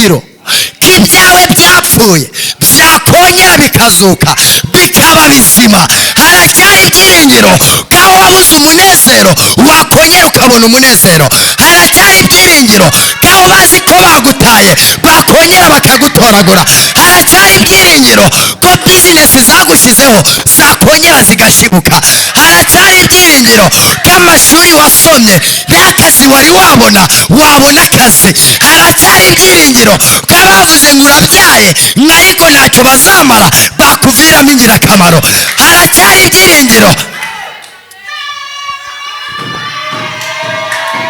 ibyiringiro ko ibyawe byapfuye byakongera bikazuka bikaba bizima. Haracyari ibyiringiro ko aho wabuze umunezero wakongera ukabona umunezero. Haracyari ibyiringiro ko aho bazi ko bagutaye bakongera bakagutoragura. Haracyari ibyiringiro ko bizinesi zagushizeho zakongera zigashibuka. Haracyari ibyiringiro ko amashuri wasomye nta kazi wari wabona wabona akazi. Haracyari ibyiringiro ko abavuze ngo urabyaye ariko ntacyo bazamara bakuviramo ingirakamaro. Haracyari ibyiringiro.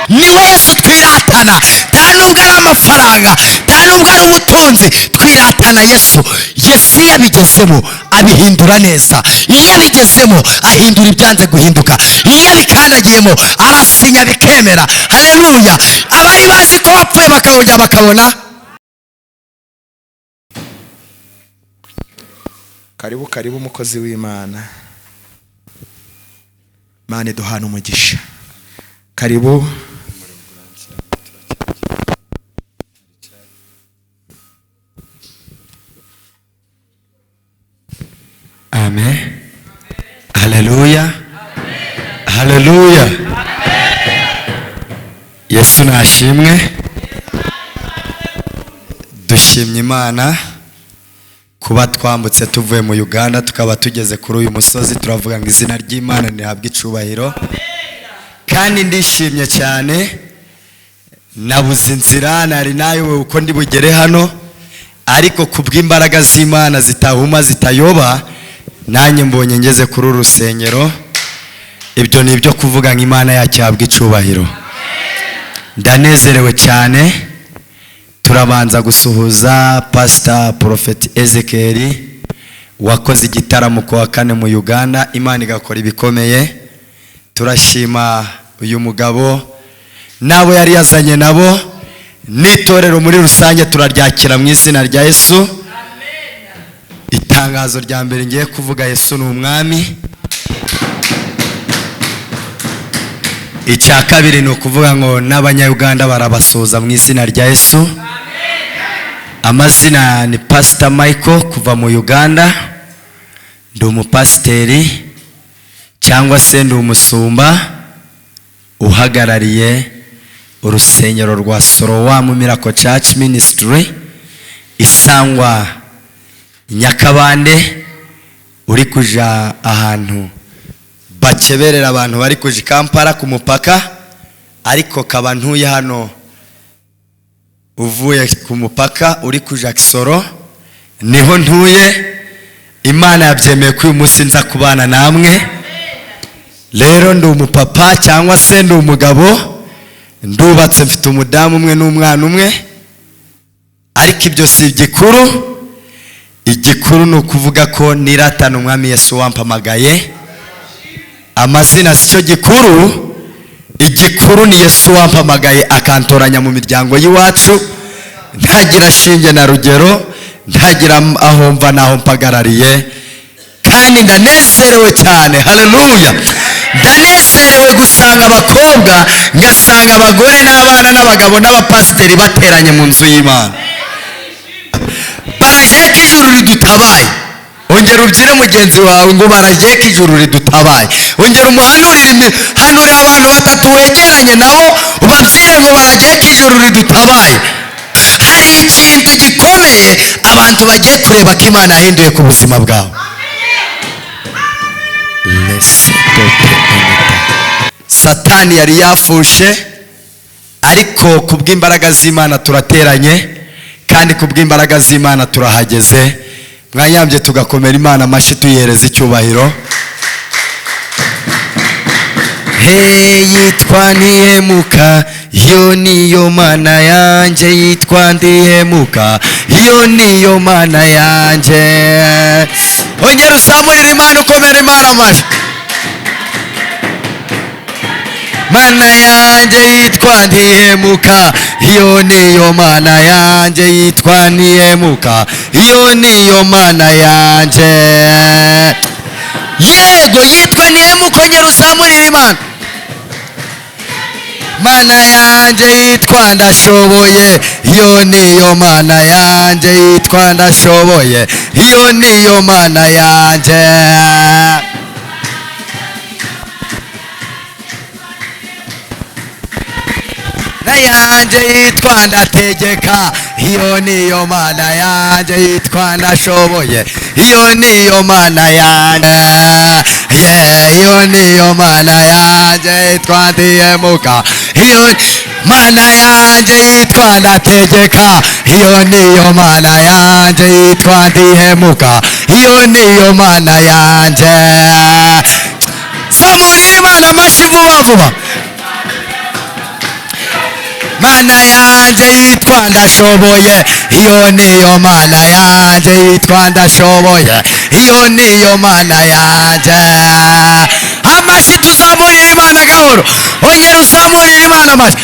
Niwe Yesu twiratana, nta nubwo ari amafaranga, nta nubwo ari ubutunzi, twiratana Yesu. Yesu iyo abigezemo abihindura neza, iyo abigezemo ahindura ibyanze guhinduka, iyo abikandagiyemo arasinya bikemera. Haleluya! Abari bazi ko wapfuye bakawujya bakabona. Karibu karibu umukozi w'Imana, Imana duhana umugisha. Karibu. Amen. Haleluya. Haleluya. Yesu nashimwe. Dushimye Imana kuba twambutse tuvuye mu Uganda tukaba tugeze kuri uyu musozi. Turavuga ngo izina ry'Imana rihabwe icubahiro. Kandi ndishimye cyane, nabuze inzira, nari nayobewe uko ndi bugere hano, ariko kubw'imbaraga z'Imana zitahuma zitayoba, nanjye mbonye ngeze kuri uru rusengero. Ibyo ni ibyo kuvuga ngo Imana yacu ihabwe icubahiro. Ndanezerewe cyane. Turabanza gusuhuza Pastor Prophet Ezekiel wakoze igitaramo ku wa 4 mu Uganda. Imana igakora ibikomeye. Turashima uyu mugabo nabo yari yazanye nabo, n'itorero muri rusange turaryakira mu izina rya Yesu. Amen. Itangazo rya mbere ngiye kuvuga, Yesu ni umwami. Icya kabiri ni ukuvuga ngo n'abanya-Uganda barabasuhuza mu izina rya Yesu. Amen. Amazina ni Pastor Michael kuva mu Uganda. Ndi umupasiteri cyangwa se ndi umusumba uhagarariye urusengero rwa Sorowamu Miracle Church Ministry Isangwa Nyakabande, uri kuja ahantu bakeberera abantu bari kuja Kampala ku mupaka, ariko kaba ntuye hano uvuye ku mupaka uri kuja Kisoro, niho ntuye. Imana yabyemeye ko uyu munsi nza kubana namwe. Rero ndi umupapa cyangwa se ndi umugabo, ndubatse, mfite umudamu umwe n'umwana umwe, ariko ibyo si igikuru. Igikuru ni ukuvuga ko niratana umwami Yesu wampamagaye. Amazina si cyo gikuru, igikuru ni Yesu wampamagaye akantoranya mu miryango y'iwacu, ntagira shinge na rugero, ntagira aho mva naho mpagarariye. Kandi ndanezerewe cyane. Haleluya. Ndanezerewe gusanga abakobwa, ngasanga abagore n'abana n'abagabo n'abapasiteri bateranye mu nzu y'Imana. Baragiye ko ijuru ridutabaye. Ongera ubyire mugenzi wawe ngo baragiye ko ijuru ridutabaye. Ongera umuhanurire, hanurira abantu batatu wegeranye nabo ubabwire ngo baragiye ko ijuru ridutabaye. Hari ikintu gikomeye abantu bagiye kureba ko Imana yahinduye ku buzima bwawe. Satani yari yafushe, ariko kubw'imbaraga z'Imana turateranye, kandi kubw'imbaraga z'Imana turahageze. Mwanyambye tugakomera Imana amashyi tuyereza icyubahiro. Yitwa Ndihemuka, iyo niyo Mana yanjye. Yitwa Ndihemuka, iyo niyo Mana yanjye. Ongera uzamurire Imana, ukomera Imana amashyi. Mana yanjye yitwa Ndihemuka, iyo niyo Mana yanjye. Yitwa Ndihemuka, iyo niyo Mana yanjye. Yego, yitwa Ndihemuka. Ongera uzamurire Imana. mana yanjye yitwa ndashoboye, iyo niyo mana yanjye yitwa ndashoboye, iyo niyo mana yanjye. Na yanjye yitwa ndategeka, iyo niyo mana yanjye yitwa ndashoboye, iyo niyo mana yanjye. Iyo niyo mana yanjye yitwa ndihemuka, iyo mana yanjye yitwa ndategeka, iyo niyo mana yanjye yitwa ndihemuka, iyo niyo mana yanjye. Zamurira Imana amashyi vuba vuba. Mana yanjye yitwa ndashoboye, iyo niyo mana yanjye yitwa ndashoboye, iyo niyo mana yanjye. Amashyi tuzamurira Imana gahoro, ongera uzamurira Imana amashyi.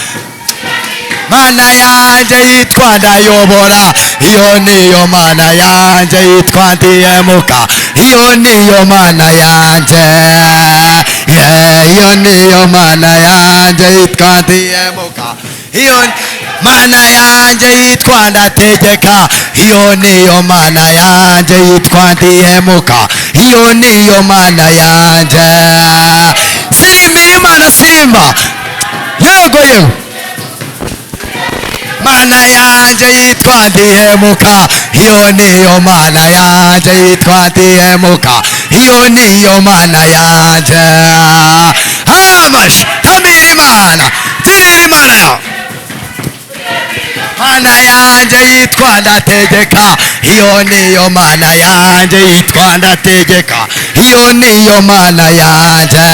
Mana yanjye yitwa ndayobora, iyo niyo mana yanjye yitwa ndihemuka, iyo niyo mana yanjye. Iyo niyo mana yanjye yitwa ndihemuka, iyo mana yanjye yitwa ndategeka, iyo niyo mana yanjye yitwa ndihemuka, iyo niyo mana yanjye. Sirimbira Imana, sirimba. Yego yego. Mana yanjye yitwa ndihemuka, iyo niyo mana yanjye yitwa ndihemuka, iyo niyo mana yanjye. Amashyi tamira Imana, tirira Imana yawe. Mana yanjye yitwa ndategeka, iyo niyo mana yanjye yitwa ndategeka, iyo niyo mana yanjye.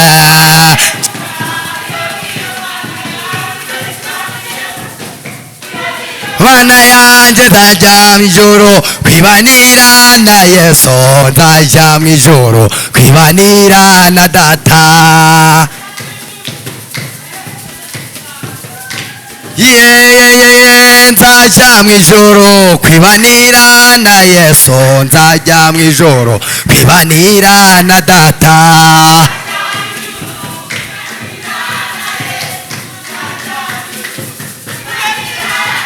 Mana yanjye nzajya mu ijuru kwibanira na Yesu, nzajya mu ijuru kwibanira na Data. Nzajya mu ijuru kwibanira na Yesu, nzajya mu ijuru kwibanira na Data.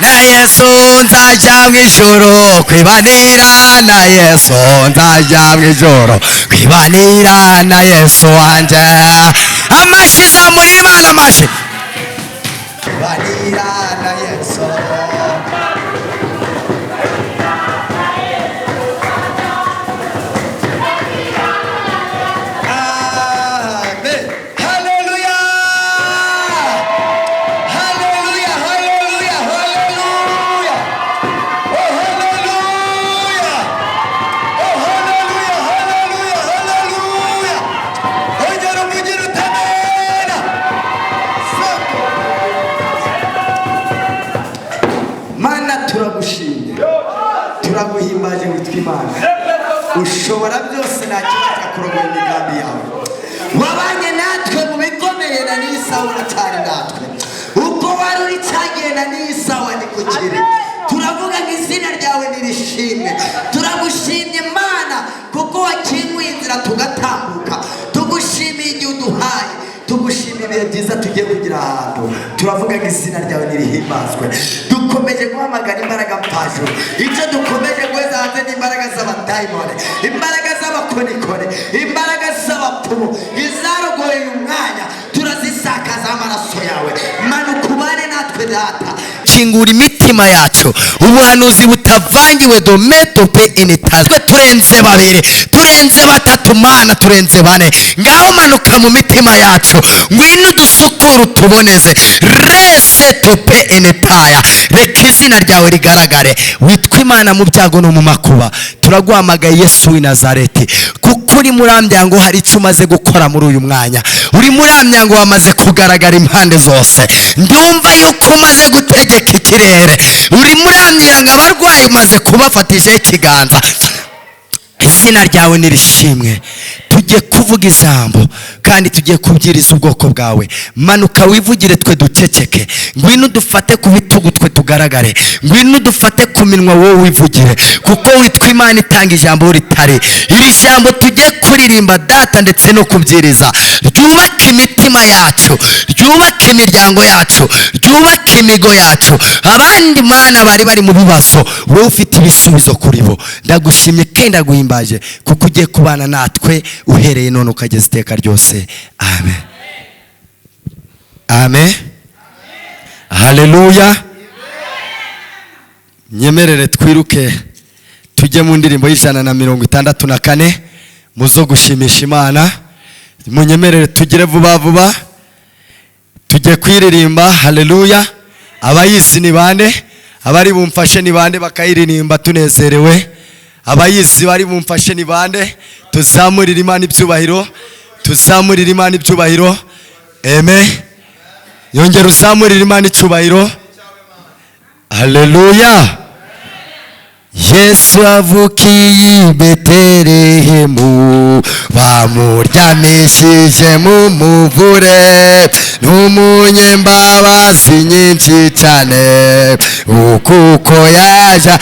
Na Yesu nzajya mu ijuru kwibanira na Yesu, nzajya mu ijuru kwibanira na Yesu wanjye. Amashyi zamurira Imana amashyi. Kwibanira na Yesu. Turaguhimbaje witwa Imana, ushobora byose, nta kibazo kurogoya imigambi yawe. Wabanye natwe mu bikomeye, na n'isaha uracyari natwe. Uko wari uri cyagiye na n'isaha ni kukiri. Turavuga ngo izina ryawe nirishimwe. Turagushimye Mana kuko wakinguye inzira tugatambuka. Tugushimiye igihe uduhaye, tugushimiye ibihe byiza tugiye kugira ahantu. Turavuga ngo izina ryawe nirihimbazwe. Dukomeje guhamagara imbaraga mpajuru. Icyo dukomeje guheza hanze ni imbaraga z'abadayimoni, imbaraga z'abakonikoni, imbaraga z'abapfumu, izarogoye umwanya turazisakaza amaraso yawe. Manuka ubane natwe Data, kingura imitima yacu, ubuhanuzi butavangiwe domedope initazwe. Turenze babiri, turenze batatu Mana, turenze bane. Ngaho manuka mu mitima yacu, ngwino dusukure utuboneze. Rese tope enetaya, reka izina ryawe rigaragare. Witwa Imana mu byago no mu makuba. Turaguhamagaye Yesu w'i Nazareti, kuko uri murambya ngo hari icyo umaze gukora muri uyu mwanya. Uri murambya ngo wamaze kugaragara impande zose. Ndumva yuko umaze gutegeka ikirere. Uri murambya ngo abarwayi umaze kubafatisha ikiganza. Izina ryawe nirishimwe. tugiye kuvuga ijambo kandi tugiye kubwiriza ubwoko bwawe. Manuka wivugire, twe duceceke. Ngwino udufate ku bitugu, twe tugaragare. Ngwino udufate ku minwa, wowe wivugire, kuko witwa Imana itanga ijambo ritare. Iri jambo tugiye kuririmba data ndetse no kubwiriza, ryubake imitima yacu, ryubake imiryango yacu, ryubake imigo yacu. Abandi Mana bari mu bibazo, wowe ufite ibisubizo kuri bo. Ndagushimye kandi ndaguhimbaje kuko ugiye kubana natwe uhereye none ukageza iteka ryose. Amen. Amen. Haleluya. Nyemerere twiruke tujye mu ndirimbo y'164 muzo gushimisha Imana. Munyemerere tugire vuba vuba tujye kwiririmba. Haleluya. Abayizi ni bande? Abari bumfashe ni bande bakayiririmba tunezerewe? Abayizi bari bumfashe ni bande? Tuzamurira Imana ibyubahiro, tuzamurira Imana ibyubahiro. Amen. Yongera uzamurira Imana icyubahiro. Haleluya. Yesu avukiye i Betelehemu, bamuryamishije mu muvure, n'umunyembabazi nyinshi cyane, kuko yaje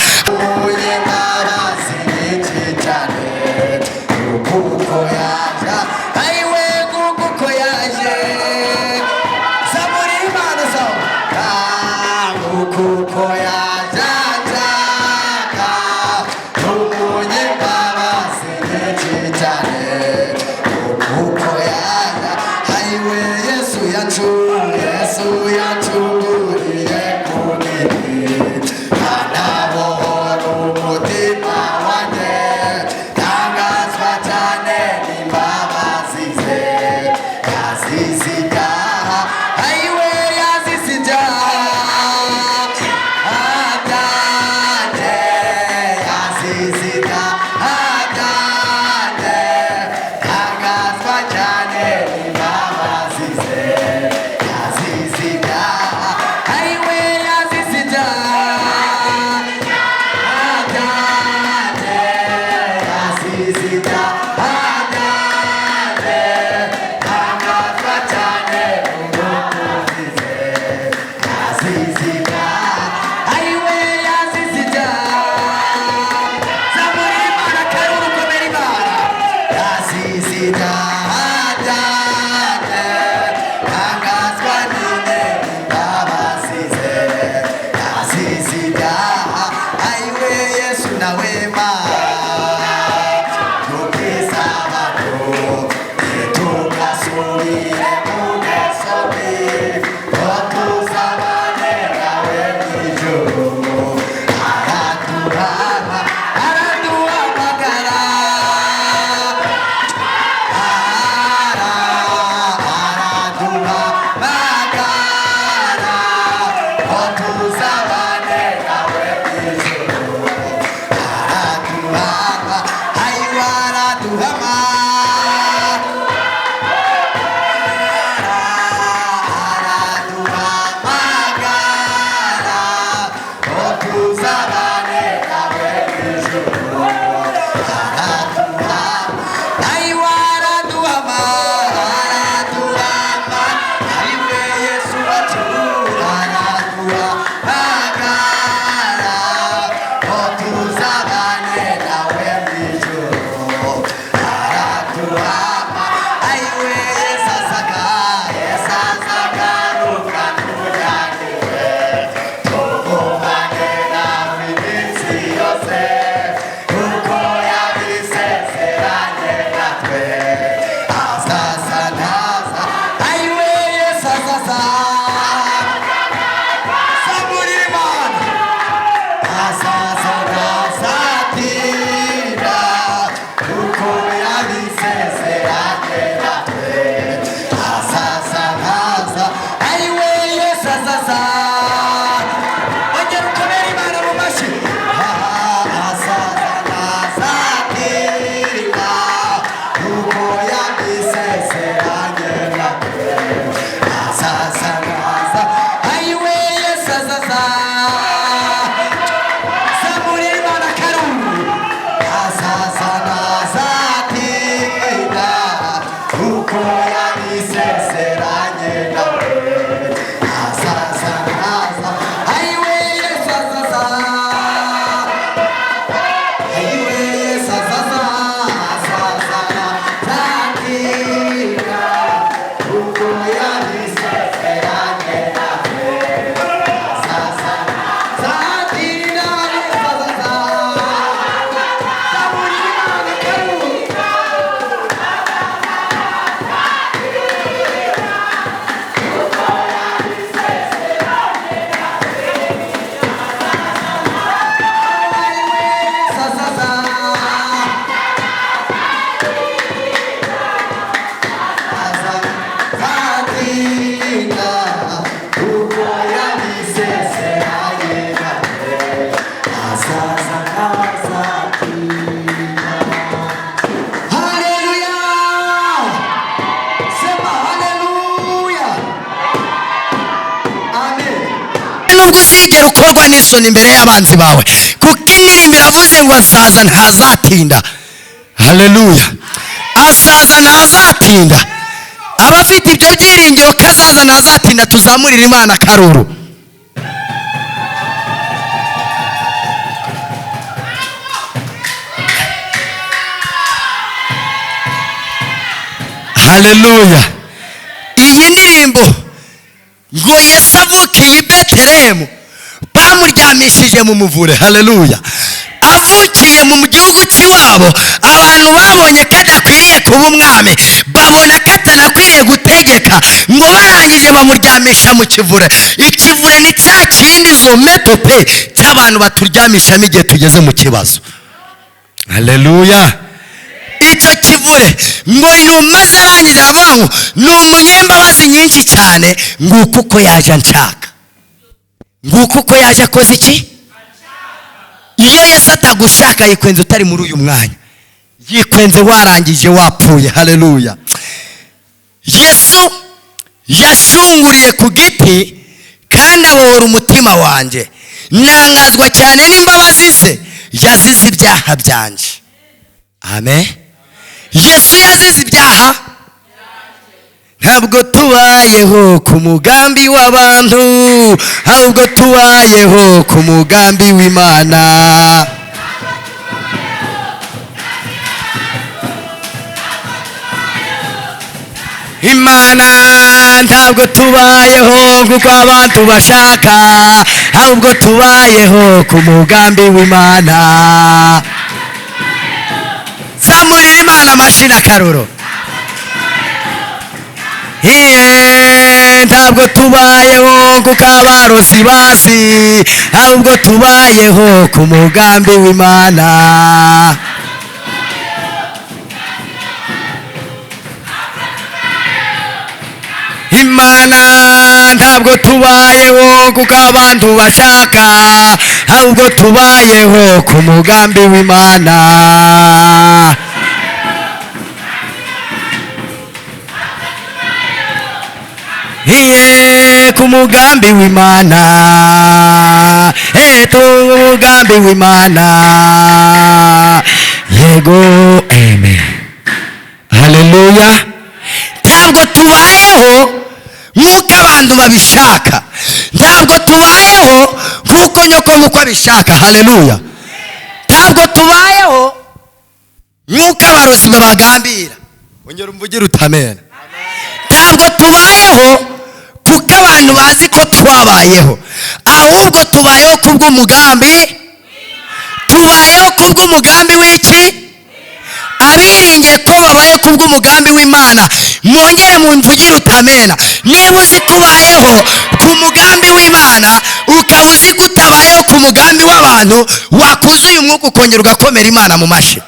nubwo uzigera ukorwa n'isoni imbere y'abanzi bawe, kuko indirimbo iravuze ngo azaza ntazatinda. Haleluya, azaza ntazatinda. Abafite ibyo byiringiro ko azaza ntazatinda, tuzamurire Imana akaruru. Haleluya. Iyi ndirimbo ngo Yesu avukiye i Betelehemu, bamuryamishije mu muvure. Haleluya. Avukiye mu gihugu cy'iwabo, abantu babonye ko adakwiriye kuba umwami, babona ko atanakwiriye gutegeka, ngo barangije bamuryamisha mu kivure. Ikivure ni cya kindi zometope cy'abantu baturyamishamo igihe tugeze mu kibazo. Haleluya. Icyo kivure ngo yumaze arangije aravuga ngo ni umunyembabazi nyinshi cyane, nguko uko yaje anshaka, nguko uko yaje akoze iki. Iyo Yesu atagushaka yikwenze utari muri uyu mwanya, yikwenze warangije wapfuye. Haleluya. Yesu yashunguriye ku giti kandi abohora umutima wanjye, nangazwa cyane n'imbabazi ze, yazize ibyaha byanjye. Amen. Yesu yazize ibyaha. Ntabwo tubayeho ku mugambi w'abantu, ahubwo tubayeho ku mugambi w'Imana. Imana ntabwo tubayeho kuko abantu bashaka, ahubwo tubayeho ku mugambi w'Imana. Zamurira Imana amashyi n'akaruru. Ntabwo tubayeho kuko abarozi bazi, ahubwo tubayeho ku mugambi w'Imana. Imana ntabwo tubayeho kuko abantu bashaka, ahubwo tubayeho ku mugambi w'Imana. Ku mugambi w'Imana, umugambi w'Imana. Yego, amen. Haleluya. Ntabwo tubayeho nk'uko abantu babishaka, ntabwo tubayeho nk'uko nyoko abishaka. Haleluya. Ntabwo tubayeho nk'uko abarozi babagambira. Ongera umvugire utamena. Ntabwo tubayeho kuko abantu bazi ko twabayeho, ahubwo tubayeho kubw'umugambi. Tubayeho kubw'umugambi w'iki? Abiringiye ko babaye kubw'umugambi w'Imana, mwongere mumvugire utamena. Niba uzi kubayeho ku mugambi w'Imana, ukaba uzi kutabayeho ku mugambi w'abantu, wakuzuye umwuka ukongera ugakomera Imana mu mashyi.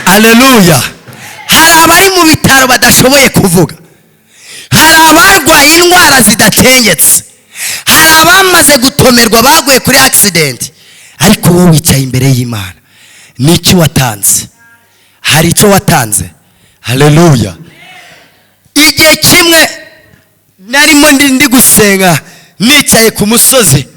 Haleluya. Hari abari mu bitaro badashoboye kuvuga, hari abarwaye indwara zidatengetse, hari abamaze gutomerwa baguye kuri accident, ariko wowe wicaye imbere y'Imana. Niki watanze? Hari icyo watanze. Haleluya. Igihe kimwe narimo ndi gusenga, nicaye ku musozi,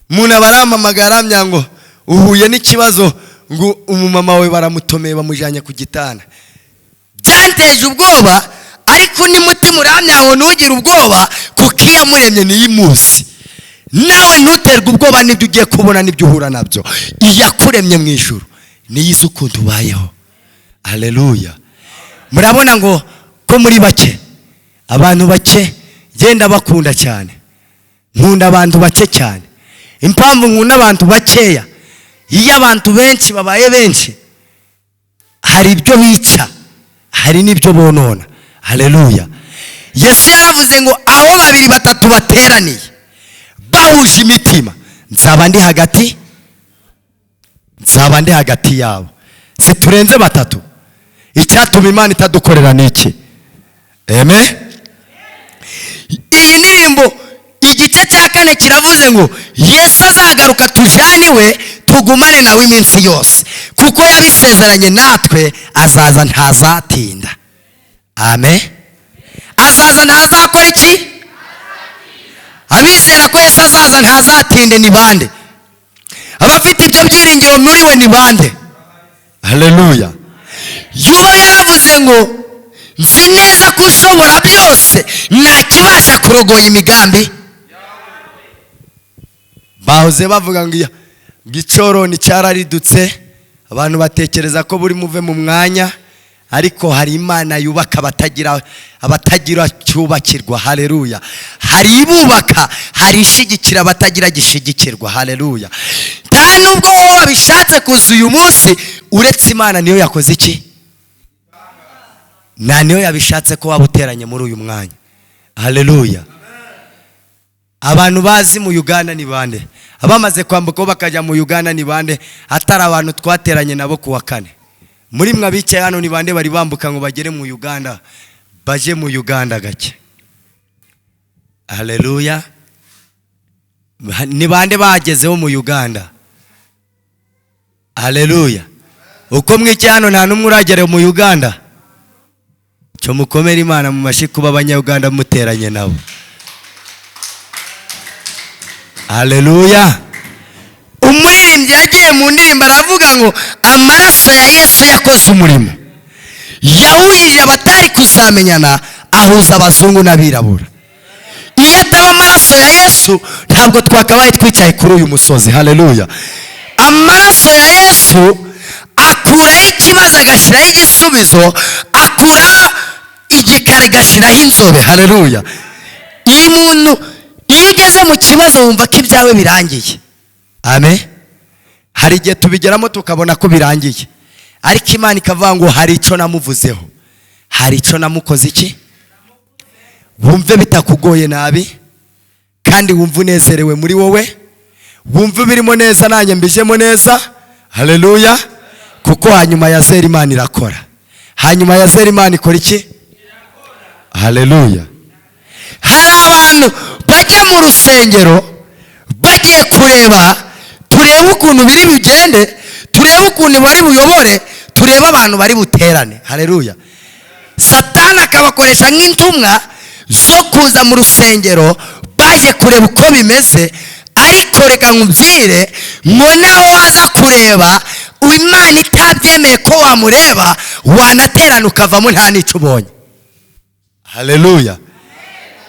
umuntu abarampamagara ngo uhuye n'ikibazo, ngo umumama we baramutomeye bamujyanye ku gitanda. Byanteje ubwoba, ariko ni mutima uramya ngo ntugire ubwoba, kuko iyo muremye niyimusi. Nawe ntuterwe ubwoba n'ibyo ugiye kubona n'ibyo uhura nabyo. Iyakuremye mu ijuru niyizi ukuntu ubayeho. Haleluya. Murabona ngo ko muri bake, abantu bake genda bakunda cyane. Nkunda abantu bake cyane. Impamvu nkunda abantu bakeya, iyo abantu benshi babaye benshi, hari ibyo bica, hari n'ibyo bonona. Haleluya. Yesu yaravuze ngo aho babiri batatu bateraniye bahuje imitima, nzaba ndi hagati yabo. Se turenze batatu. Icyatuma Imana itadukorera niki? Amen. Iyi ndirimbo igice cya 4 kiravuze ngo Yesu azagaruka tujaniwe, tugumane nawe iminsi yose, kuko yabisezeranye natwe, azaza ntazatinda. Amen. azaza ntazakora iki? Abizera ko Yesu azaza ntazatinde ni bande? Abafite ibyo byiringiro muri we ni bande? Haleluya. Yuba yaravuze ngo nzi neza ko ushobora byose ntakibasha kurogoya imigambi. Bahoze bavuga ngo gicoroni cyararidutse, abantu batekereza ko buri muve mu mwanya, ariko hari Imana yubaka abatagira cyubakirwa. Haleluya. Hari ibubaka, hari ishigikira abatagira gishigikirwa. Haleluya. Nta nubwo wowe bishatse kuza uyu munsi, uretse Imana niyo yakoze iki? Na niyo yabishatse ko waba uteranye muri uyu mwanya. Haleluya. Abantu bazi mu Uganda ni bande? Abamaze kwambuka bakajya mu Uganda ni bande? Atari abantu twateranye nabo kuwa kane. Muri mwe abicaye hano ni bande bari bambuka ngo bagere mu Uganda, baje mu Uganda gake? Haleluya. Ni bande bagezeho mu Uganda? Haleluya. Uko mwicaye hano nta numwe uragera mu Uganda? Cyo mukomere Imana mu mashi kuba abanya-Uganda muteranye nabo. Haleluya. Umuririmbyi yagiye mu ndirimbo aravuga ngo amaraso ya Yesu yakoze umurimo, yahuje abatari kuzamenyana, ahuza abazungu n'abirabura. Iyo ataba amaraso ya Yesu ntabwo twakabaye twicaye kuri uyu musozi. Haleluya. Amaraso ya Yesu akuraho ikibazo agashyiraho igisubizo, akuraho igikara agashyiraho inzobe. Haleluya. Iyo umuntu iyo ugeze mu kibazo wumva ko ibyawe birangiye. Amen. Hari igihe tubigeramo tukabona ko birangiye, ariko Imana ikavuga ngo hari icyo namuvuzeho, hari icyo namukoze iki? Wumve bitakugoye nabi, kandi wumve unezerewe muri wowe, wumve birimo neza nanjye mbijemo neza. Haleluya. Kuko hanyuma ya zera Imana irakora. Hanyuma ya zera Imana ikora iki? Haleluya. Hari abantu bajya mu rusengero bagiye kureba, turebe ukuntu biri bigende, turebe ukuntu bari buyobore, turebe abantu bari buterane. Haleluya. Satani akabakoresha nk'intumwa zo kuza mu rusengero baje kureba uko bimeze, ariko reka nkubwire ngo nawe waza kureba Imana itabyemeye ko wamureba, wanaterana ukavamo nta n'icyo ubonye. Haleluya.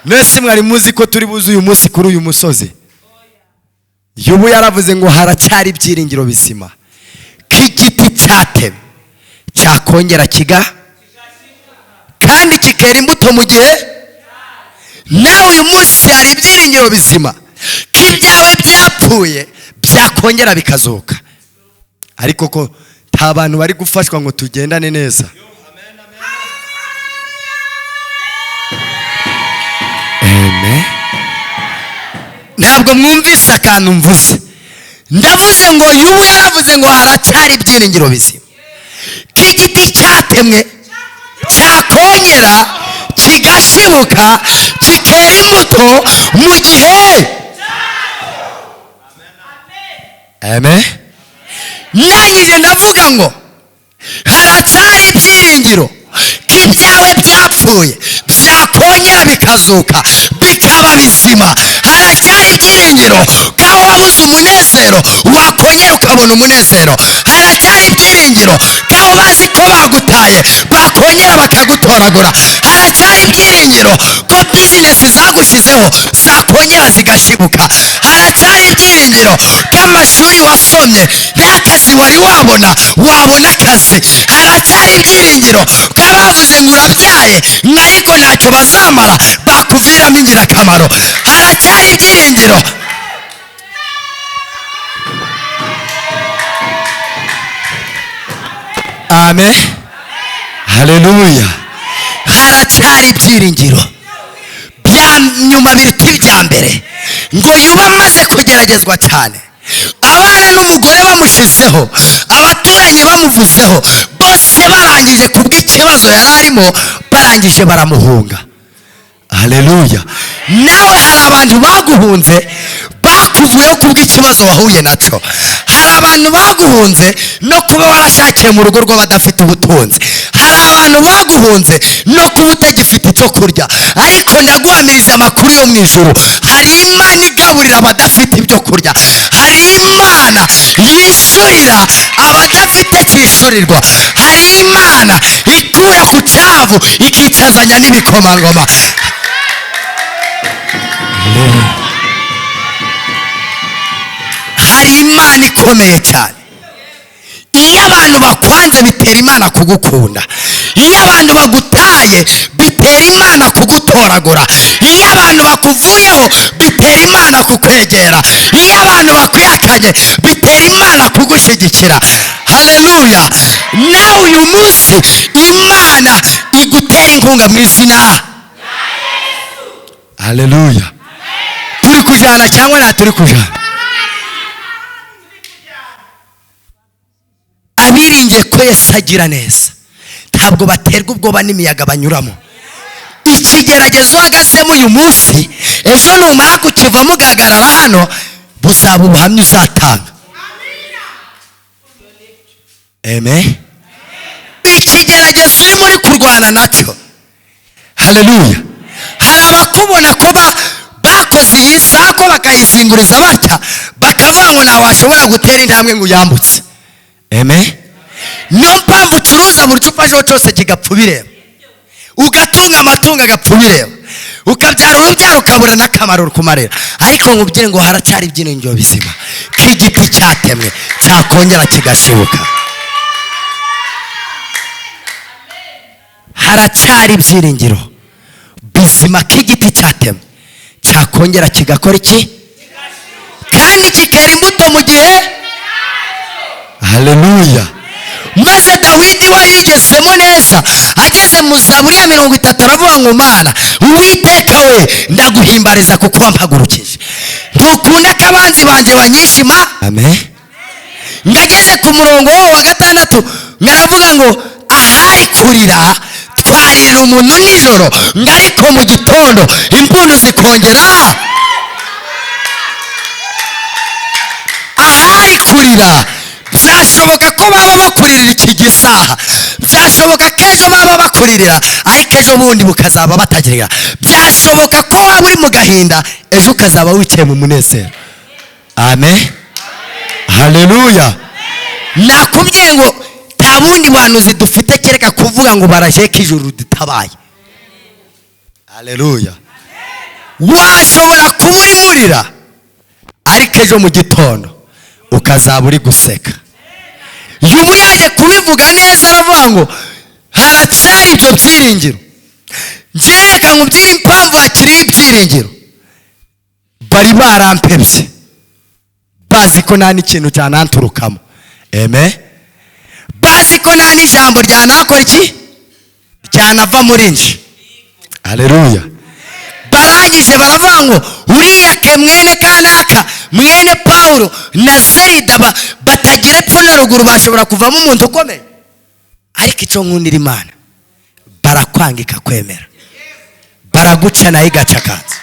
Nese mwari muzi ko turi buze uyu munsi kuri uyu musozi? Yubu yaravuze ngo haracyari ibyiringiro bizima, k'igiti cyateme cyakongera kandi kikera imbuto mu gihe. Nawe uyu munsi hari ibyiringiro bizima, k'ibyawe byapfuye byakongera bikazuka. Ariko ko nta bantu bari gufashwa ngo tugendane neza. Amen. Ntabwo mwumvise akantu mvuze. Ndavuze ngo Yubu yaravuze ngo haracyari ibyiringiro bizima, k'igiti cyatemwe cyakongera kigashibuka kikera imbuto mu gihe. Amen. Nangije ndavuga ngo haracyari ibyiringiro, k'ibyawe byapfuye byakongera bikazuka bikaba bizima. Haracyari ibyiringiro kaho wabuze umunezero wakongera ukabona umunezero. Haracyari ibyiringiro kaho bazi ko bagutaye bakongera bakagutoragura. Haracyari ibyiringiro ko bizinesi zagushizeho zakongera zigashibuka. Haracyari ibyiringiro ko amashuri wasomye nta kazi wari wabona akazi. Haracyari ibyiringiro ko abavuze ngo urabyaye ariko ntacyo bazamara bakuviramo ingirakamaro. Haracyari ibyiringiro. Amen. Haleluya. Haracyari ibyiringiro bya nyuma biruta ibya mbere. Ngo Yuba amaze kugeragezwa cyane, abana n'umugore bamushizeho, abaturanyi bamuvuzeho, bose barangije kubw'ikibazo yari arimo, barangije baramuhunga. Haleluya. Nawe hari abantu baguhunze bakuvuyeho kubw'ikibazo wahuye nacyo. Hari hari abantu baguhunze no kuba warashakiye mu rugo rw'abadafite ubutunzi, hari abantu baguhunze no kuba utagifite icyo kurya, ariko ndaguhamirije amakuru yo mu ijuru, hari Imana igaburira abadafite ibyo kurya, hari Imana yishyurira abadafite cyishyurirwa, hari Imana ikura ku cyavu ikicazanya n'ibikomangoma. Hari Imana ikomeye cyane. Iyo abantu bakwanze bitera Imana kugukunda, iyo abantu bagutaye bitera Imana kugutoragura, iyo abantu bakuvuyeho bitera Imana kukwegera, iyo abantu bakwihakanye bitera Imana kugushyigikira. Haleluya! nawe uyu munsi Imana igutera inkunga mu izina rya Yesu. Haleluya! turi kujyana cyangwa nta turi kujyana? abiringiye ko Yesu agira neza ntabwo baterwa ubwoba n'imiyaga banyuramo. ikigeragezo uhagazemo uyu munsi, ejo numara kukivamo ugahagarara hano, buzaba ubuhamya uzatanga. Amen. ikigeragezo urimo uri kurwana nacyo, haleluya, hari abakubona ko bakoze iyi saha ko bakayizinguriza batya, bakavuga ngo ntawe washobora gutera intambwe ngo uyambutse. Amen. niyo mpamvu ucuruza buri cupa ejo cyose kigapfa ubireba, ugatunga amatungo agapfa ubireba, ukabyara urubyaro ukabura n'akamaro rukumarira, ariko nkubwire ngo haracyari ibyiringiro bizima k'igiti cyatemwe cyakongera kigashibuka. haracyari ibyiringiro bizima k'igiti cyatemwe cyakongera kigakora iki? kandi kikera imbuto mu gihe. Haleluya! maze Dawidi wayigezemo neza, ageze mu Zaburi ya 30 aravuga ngo Mana Uwiteka we ndaguhimbariza kuko wampagurukije, ntukunda ko abanzi banjye banyishima. Amen. ngageze ku murongo wa 6 ngaravuga ngo ahari kurira twarira umuntu nijoro, ngariko mu gitondo impundu zikongera. ahari kurira byashoboka ko baba bakuririra iki gisaha, byashoboka ko ejo baba bakuririra ariko ejo bundi bukazaba batagirira, byashoboka ko waba uri mu gahinda ejo ukazaba wicaye mu munezero. Amen. Haleluya! nakubwiye ngo nta bundi buhanuzi dufite kereka kuvuga ngo baraje ko ijuru ritabaye. Haleluya! washobora kuba uri murira ariko ejo mu gitondo ukazaba uri guseka. yubu yaje kubivuga neza aravuga ngo haracyari ibyo byiringiro. njereka nkubwire impamvu hakiriho ibyiringiro, bari barampebye bazi ko nta n'ikintu cyananturukamo. Amen. bazi ko nta n'ijambo ryanakora iki, ryanava muri nje. Haleluya! barangije baravuga ngo uriya ke mwene kanaka mwene Pawulo na Serida batagira epfo na ruguru bashobora kuvamo umuntu ukomeye, ariko icyo nkundira Imana barakwangika kwemera, baraguca nayo igaca kanzu.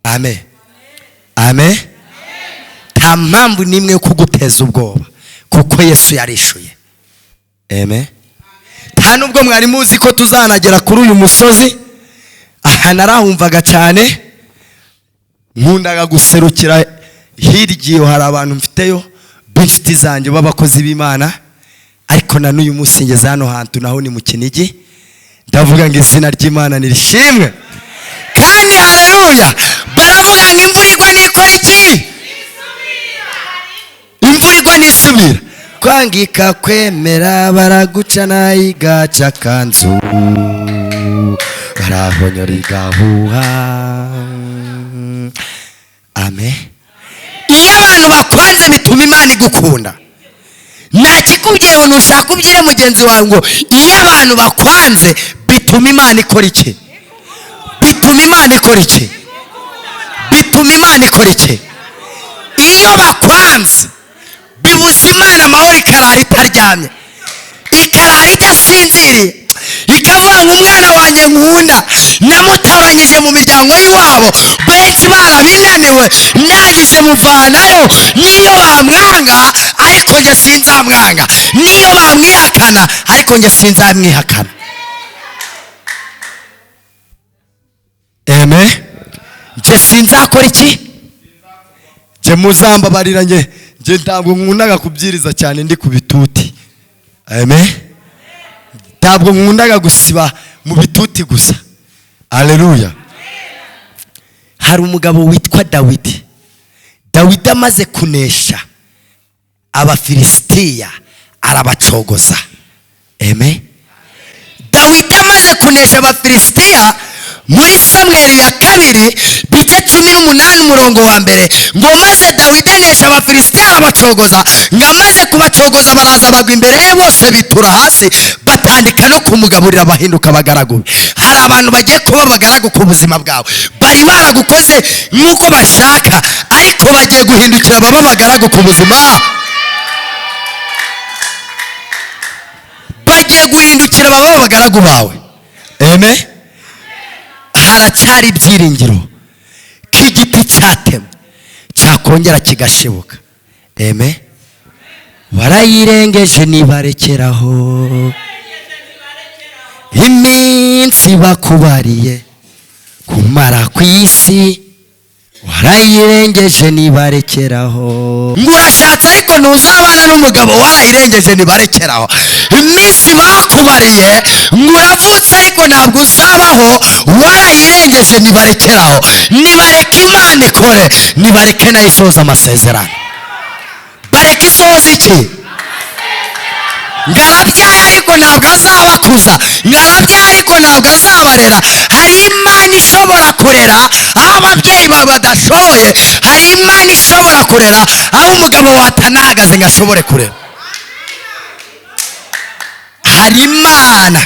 Amen. Amen. nta mpamvu n'imwe yo kuguteza ubwoba kuko Yesu yarishuye. Amen. nta nubwo mwari muzi ko tuzanagera kuri uyu musozi. aha narahumvaga cyane, nkundaga guserukira hirya iyo hari abantu mfiteyo b'inshuti zanjye b'abakozi b'Imana, ariko na n'uyu munsi ngeze hano hantu naho ni mu Kinigi, ndavuga ngo izina ry'Imana nirishimwe. kandi haleluya, baravuga ngo imvura igwa nikora iki? imvura igwa nisubira. kwangika kwemera baraguca nayo igaca kanzu, barahonyora igahuha. Amen. iyo abantu bakwanze bituma Imana igukunda. nakikubwiye ngo nushaka ubyire mugenzi wawe ngo iyo abantu bakwanze bituma Imana ikora iki? bituma Imana ikora iki? bituma Imana ikora iki? iyo bakwanze bibuza Imana amahoro, ikarara itaryamye, ikarara idasinziriye, akavuga ngo umwana wanjye nkunda namutoranyije mu miryango y'iwabo, benshi barabinaniwe ndangije muvanayo. Niyo bamwanga ariko njye sinzamwanga, niyo bamwihakana ariko njye sinzamwihakana. Amen. Njye sinzakora iki? Njye muzambabarira, njye ntabwo nkundaga kubyiriza cyane ndi ku bituti. Amen. Ntabwo nkundaga gusiba mu bituti gusa. Haleluya. Hari umugabo witwa Dawidi. Dawidi amaze kunesha Abafilisitiya arabacogoza. Amen. Dawidi amaze kunesha Abafilisitiya muri Samweli ya kabiri bice 18 umurongo wa mbere ngo maze Dawidi anesha Abafilisitiya arabacogoza, ngo amaze kubacogoza baraza bagwa imbere ye bose bitura hasi, batandika no kumugaburira bahinduka abagaragu. Hari abantu bagiye kuba abagaragu ku buzima bwawe, bari baragukoze nk'uko bashaka ariko bagiye guhindukira baba abagaragu ku buzima. Bagiye guhindukira baba abagaragu bawe. Amen. Haracyari ibyiringiro k'igiti cyatemwe cyakongera kigashibuka. Amen. Warayirengeje nibarekeraho iminsi bakubariye kumara ku isi, warayirengeje nibarekeraho. Ngo urashatse ariko ntuzabana n'umugabo, warayirengeje nibarekeraho. Iminsi bakubariye ngo uravutse ariko ntabwo uzabaho, warayirengeje nibarekeraho. Nibareke Imana ikore, nibareke nayo isoza amasezerano. Bareke isoza iki? Ngarabyaye ariko ntabwo azabakuza, ngarabyaye ariko ntabwo azabarera. Hari Imana ishobora kurera aho ababyeyi badashoboye, hari Imana ishobora kurera aho umugabo watanahagaze ngo ashobore kurera. Hari Imana.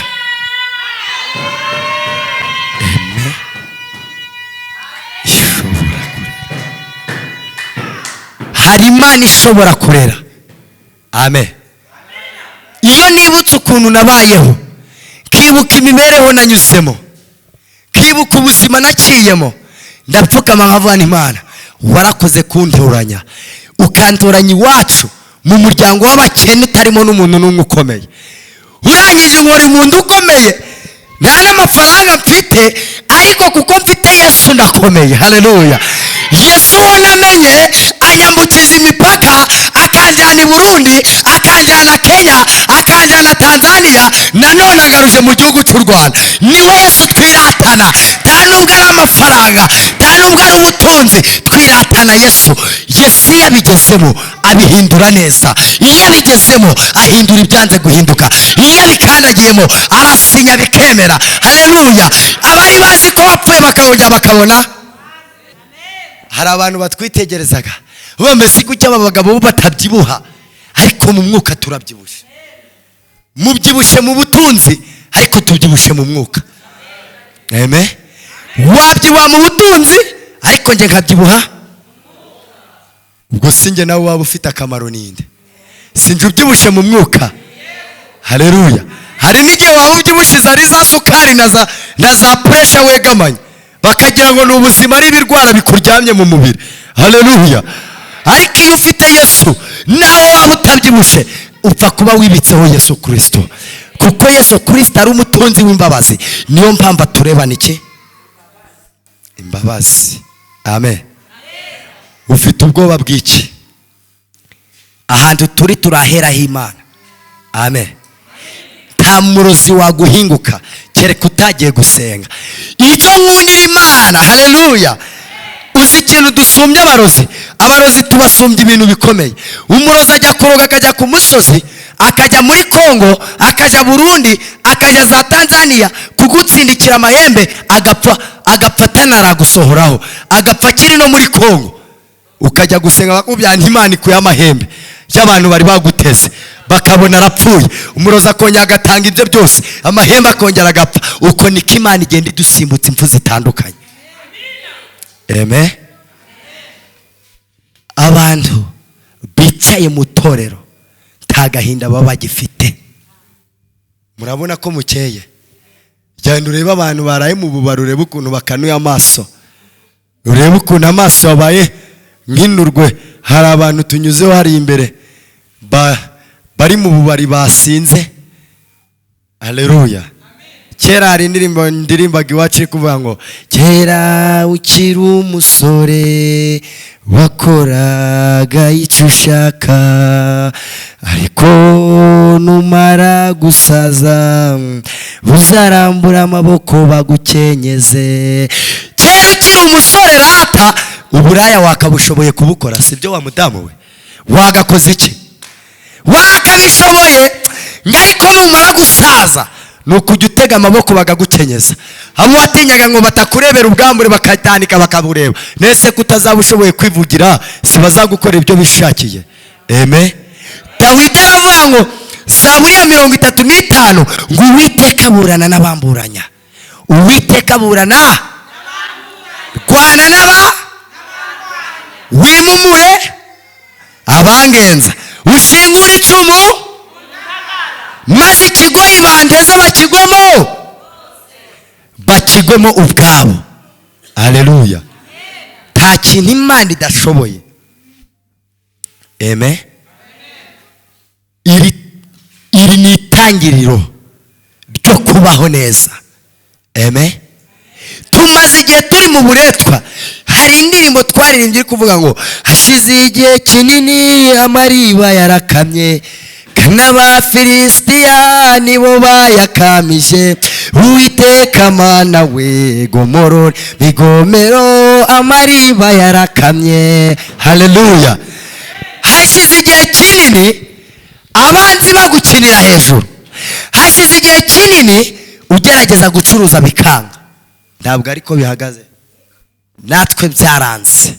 Hari Imana ishobora kurera. Amen. Iyo nibutse ukuntu nabayeho, kibuka imibereho nanyuzemo, kibuka ubuzima naciyemo, ndapfukama nkavuga nti Imana warakoze kuntoranya, ukantoranya iwacu mu muryango w'abakene utarimo n'umuntu n'umwe ukomeye. Urangije nkora umuntu ukomeye, nta n'amafaranga mfite ariko kuko mfite Yesu ndakomeye. Haleluya. Yesu namenye anyambukiza imipaka, akanjyana i Burundi, akanjyana Kenya, akanjyana Tanzania, nanone agaruje mu gihugu cy'u Rwanda. Niwe Yesu twiratana, nta nubwo ari amafaranga, nta nubwo ari ubutunzi, twiratana Yesu. Yesu iyo abigezemo abihindura neza, iyo abigezemo ahindura ibyanze guhinduka, iyo abikandagiyemo arasinya bikemera. Haleluya. Abari bazi ko wapfuye bakongera bakabona. Hari abantu batwitegerezaga bameze gutya, aba bagabo batabyibuha ariko mu mwuka turabyibushe. Mubyibushye mu butunzi ariko tubyibushe mu mwuka. Amen. Wabyibuha mu butunzi ariko nje nkabyibuha. Ubwo sinjye nawe waba ufite akamaro ninde? Sinjye ubyibushe mu mwuka. Haleluya. Hari n'igihe waba ubyibushize ari za sukari na za pressure wegamanye, bakagira ngo ni ubuzima ari ibirwara bikuryamye mu mubiri. Haleluya. Ariko iyo ufite Yesu, nawe waba utabyibushe, upfa kuba wibitseho Yesu Kristo, kuko Yesu Kristo ari umutunzi w'imbabazi. Niyo mpamvu turebana iki? Imbabazi. Amen. Ufite ubwoba bw'iki? Ahantu turi turaheraho Imana. Amen. Nta murozi waguhinguka kereka utagiye gusenga. Icyo nkundira Imana. Haleluya. Uzi ikintu dusumbye abarozi? Abarozi tubasumbye ibintu bikomeye. Umurozi ajya kuroga, akajya ku musozi, akajya muri Kongo, akajya Burundi, akajya za Tanzania kugutsindikira amahembe, agapfa atanagusohoraho, agapfa akiri no muri Kongo. Ukajya gusenga bakubwira nti Imana ikuye amahembe y'abantu bari baguteze, bakabona arapfuye. Umurozi akongera agatanga ibyo byose, amahembe akongera agapfa. Uko niko Imana igenda idusimbutsa impfu zitandukanye. Amen. Abantu bicaye mu torero nta gahinda baba bagifite. Murabona ko mukeye. genda urebe abantu baraye mu bubari, urebe ukuntu bakanuye amaso, urebe ukuntu amaso yabaye nk'inurwe. Hari abantu tunyuzeho hari imbere bari mu bubari basinze. Haleluya. Kera hari indirimbo ndirimbaga iwacu iri kuvuga ngo kera ukiri umusore wakoraga icyo ushaka, ariko numara gusaza uzarambura amaboko bagukenyeze. Kera ukiri umusore rata uburaya wakabushoboye kubukora, sibyo wa mudamu we? Wagakoze iki? Wakabishoboye ngo ariko numara gusaza nukujya utega amaboko bagagukenyeza. Abo watinyaga ngo batakurebera ubwambure bakatanika bakabureba, nese kutazaba ushoboye kwivugira si bazagukora ibyo bishakiye. Amen. Dawidi aravuga ngo Zaburi ya 35 ngo Uwiteka aburana n'abamburanya, Uwiteka aburana rwana n'aba wimumure abangenza, ushingura icumu maze ikigoyi banteze bakigwemo ubwabo. Haleluya. Nta kintu Imana idashoboye. Amen. Iri ni itangiriro ryo kubaho neza. Amen. Tumaze igihe turi mu buretwa. Hari indirimbo twaririmbye iri kuvuga ngo hashize igihe kinini amariba yarakamye, n'Abafilisitiya nibo bayakamije. Uwiteka Mana we Gomorora Migomero amariba yarakamye. Haleluya. Hashize igihe kinini abanzi bagukinira hejuru, hashize igihe kinini ugerageza gucuruza bikanga. Ntabwo ariko bihagaze, natwe byaranze.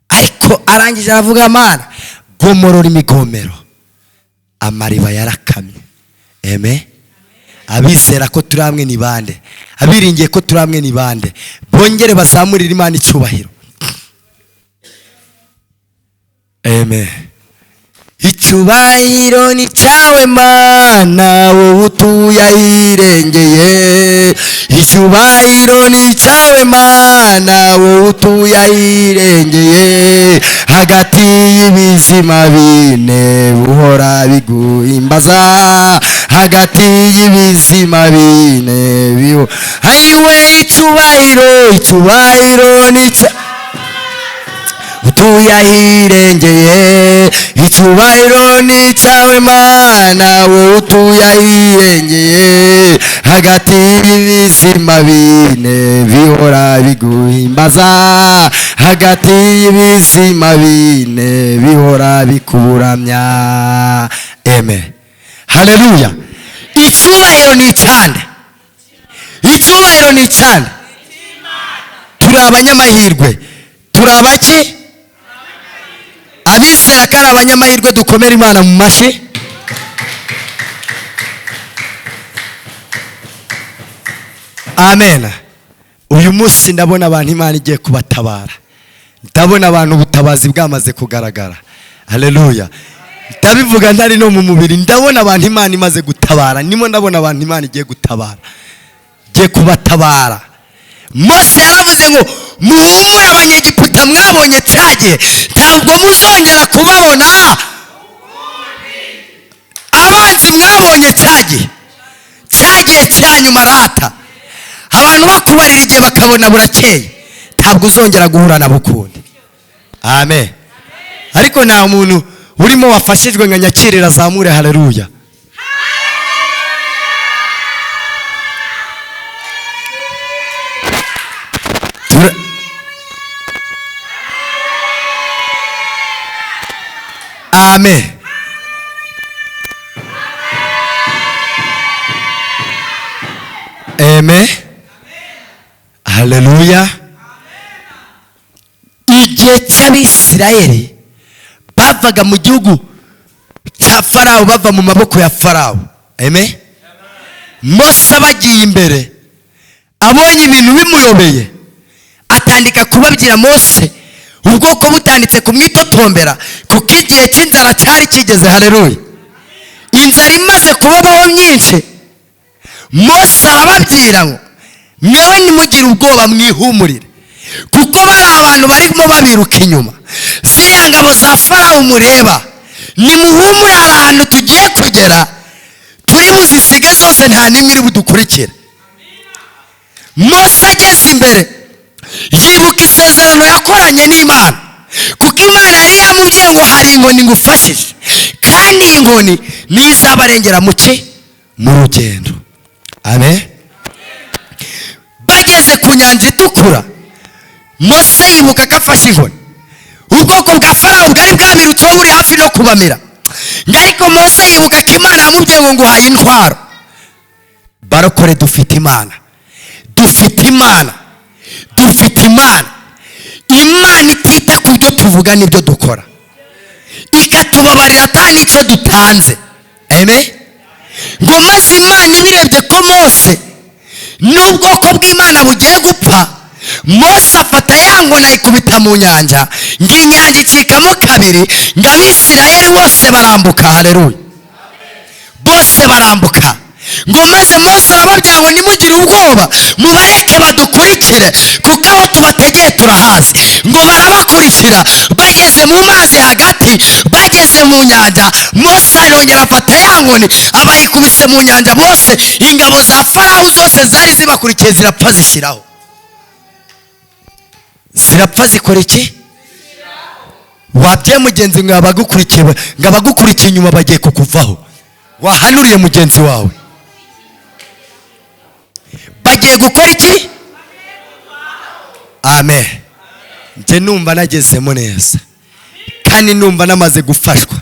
Ariko arangije aravuga Mana Gomorora imigomero amariba yarakamye. Amen. Abizera ko turi hamwe ni bande? Abiringiye ko turi hamwe ni bande? Bongere bazamurira Imana icyubahiro. Amen. Icyubahiro ni cyawe Mana wowe utuye ahirengeye. Icyubahiro ni cyawe Mana wowe utuye ahirengeye. Hagati y'ibizima bine buhora biguhimbaza, hagati y'ibizima bine biho. Ayiwe icyubahiro ni cyawe utuye ahirengeye. Icyubahiro ni cyawe Mana wowe utuye ahirengeye. Hagati y'ibizima bine bihora biguhimbaza, hagati y'ibizima bine bihora bikuramya. Amen. Haleluya. Icyubahiro ni cyande, icyubahiro ni cyande. Turi abanyamahirwe, turi abaki? Abizera ko ari abanyamahirwe dukomera Imana mu mashi. Amen. Uyu munsi ndabona abantu Imana igiye kubatabara, ndabona abantu ubutabazi bwamaze kugaragara. Haleluya. Ndabivuga ntari no mu mubiri, ndabona abantu Imana imaze gutabara. Nimo ndabona abantu Imana igiye gutabara, igiye kubatabara. Mose yaravuze ngo muhumure abanyegiputa mwabonye cyagiye ntabwo muzongera kubabona. Abanzi mwabonye cyagiye cyanyuma rata. Abantu bakubarira igihe bakabona burakeye, ntabwo uzongera guhura nabo ukundi. Amen. Ariko nta muntu urimo wafashijwe nka nyakirira azamure haleluya. Amen. Amen. Haleluya. Igihe cy'Abisirayeli bavaga mu gihugu cya Farawo, bava mu maboko ya Farawo. Amen. Mose abagiye imbere abonye ibintu bimuyobeye, atandika kubabwira Mose ubwoko butanditse kumwitotombera kuko igihe cy'inzara cyari kigeze. Haleluya. Inzara imaze kubaho myinshi, Mose arababwira ngo mwewe nimugire ubwoba, mwihumurire, kuko bari abantu barimo babiruka inyuma, ziriya ngabo za Farawo mureba, nimuhumure, hari ahantu tugiye kugera turi buzisige zose, nta n'imwe iri budukurikira. Mose ageze imbere yibuka isezerano yakoranye n'Imana, kuko Imana yari yamubwiye ngo hari inkoni ngufashije, kandi iyi nkoni niyo izabarengera mu rugendo. Amen. Bageze ku nyanja itukura, Mose yibuka ko afashe inkoni. Ubwoko bwa Farawo bwari bwabirutseho buri hafi no kubamira, ariko Mose yibuka ko Imana yamubwiye ngo nguhaye intwaro. Barokore, dufite Imana, dufite Imana, dufite Imana. Imana itita ku byo tuvuga n'ibyo dukora, ikatubabarira ata n'icyo dutanze. Amen. Ngo maze Imana ibirebye ko Mose n'ubwoko bw'Imana bugiye gupfa, Mose afata ya nkoni ayikubita mu nyanja, ngo inyanja icikamo kabiri, ngo Abisirayeli bose barambuka. Haleluya. Bose barambuka. Ngo maze Mose arababwira ngo nimugire ubwoba, mubareke badukurikire, kuko aho tubategeye turahazi. Ngo barabakurikira, bageze mu mazi hagati, bageze mu nyanja, Mose arongera afata ya nkoni abayikubise mu nyanja bose. Ingabo za Farawo zose zari zibakurikiye zirapfa zishiraho. Zirapfa zikora iki? Wabwiye mugenzi ngo abagukurikiye inyuma bagiye kukuvaho. Wahanuriye mugenzi wawe bagiye gukora iki? Amen. Nje numva nagezemo neza, kandi numva namaze gufashwa.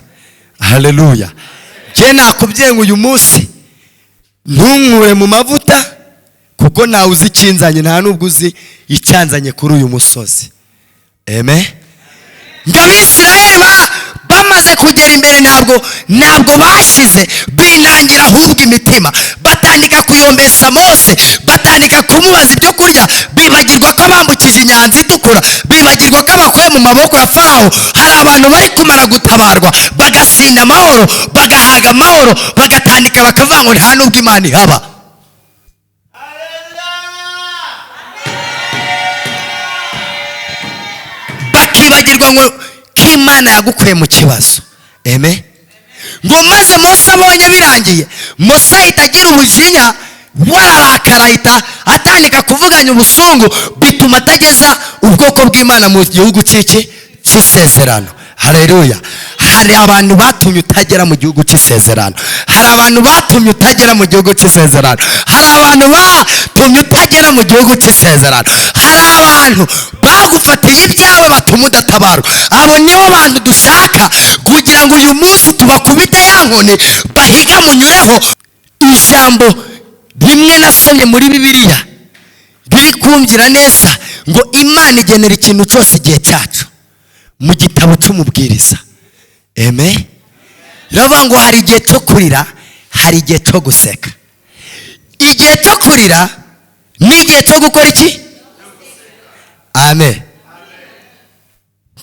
Haleluya. Nje nakubwiye ngo uyu munsi ntunkure mu mavuta, kuko nawe uzi ikinzanye, nta nubwo uzi icyanzanye kuri uyu musozi. Amen. Ngo Abisirayeli bamaze kugera imbere, ntabwo bashize, binangira ahubwo imitima, batandika kuyombesa Mose, batandika kumubaza ibyo kurya, bibagirwa ko bambukije inyanja itukura, bibagirwa ko bakuye mu maboko ya Farawo. Hari abantu bari kumara gutabarwa, bagasinda amahoro, bagahaga amahoro, bagatandika bakavuga ngo nta nubwo Imana ihaba. Bakibagirwa ngo ko Imana yagukuye mu kibazo. Amen. Ngo maze Mose abonye birangiye, Mose ahita agira umujinya, wararakara, ahita atandika kuvuganya ubusungu, bituma atageza ubwoko bw'Imana mu gihugu cy'isezerano. Haleluya. Hari abantu batumye utagera mu gihugu cy'isezerano, hari abantu batumye utagera mu gihugu cy'isezerano, hari abantu batumye utagera mu gihugu cy'isezerano, hari abantu bagufatiye ibyawe batuma udatabarwa. Abo nibo bantu dushaka kugira ngo uyu munsi tubakubite ya nkoni, bahiga munyureho. Ijambo rimwe nasomye muri Bibiliya biri kumvira neza, ngo Imana igenera ikintu cyose igihe cyacu, mu gitabo cy'umubwiriza. Amen. Iravuga ngo hari igihe cyo kurira, hari igihe cyo guseka. Igihe cyo kurira ni igihe cyo gukora iki? Amen.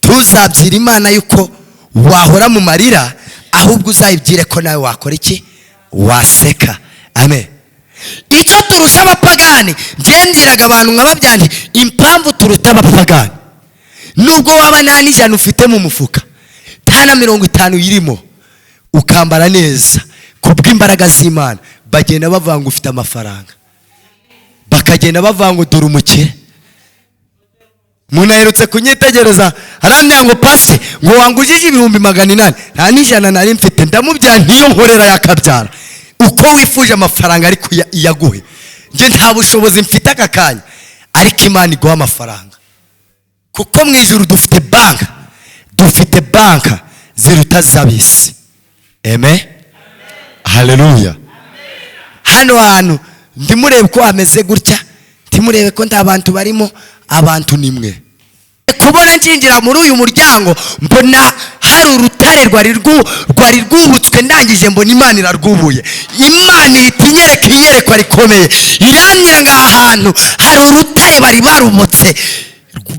Tuzabyira Imana yuko wahora mu marira, ahubwo uzayibwire ko nawe wakora iki? Waseka. Amen. Icyo turusha abapagani, ngenderaga abantu nk'ababyandi, impamvu turuta abapagani, nubwo waba nta n'ijana ufite mu mufuka, nta na 50 irimo, ukambara neza kubw'imbaraga z'Imana, bagenda bavuga ngo ufite amafaranga, bakagenda bavuga ngo dore umukire. Umuntu aherutse kunyitegereza arambwira ngo pasi, ngo wangujije 800, nta n'ijana nari mfite. Ndamubwira ntiyo nkorera yakabyara, uko wifuje amafaranga ariko iyaguhe. Nje nta bushobozi mfite aka kanya, ariko Imana iguha amafaranga, kuko mu ijuru dufite banka ziruta z'abisi. Amen. Haleluya. Hano hantu ndimurebe ko hameze gutya, ndimurebe ko nta bantu barimo, abantu nimwe. Kubona ncinjira muri uyu muryango, mbona hari urutare rwari rwubutswe, ndangije mbona Imana irarwubuye. Imana ihita inyereka iyerekwa rikomeye, irambwira ngo aha hantu hari urutare bari barumutse,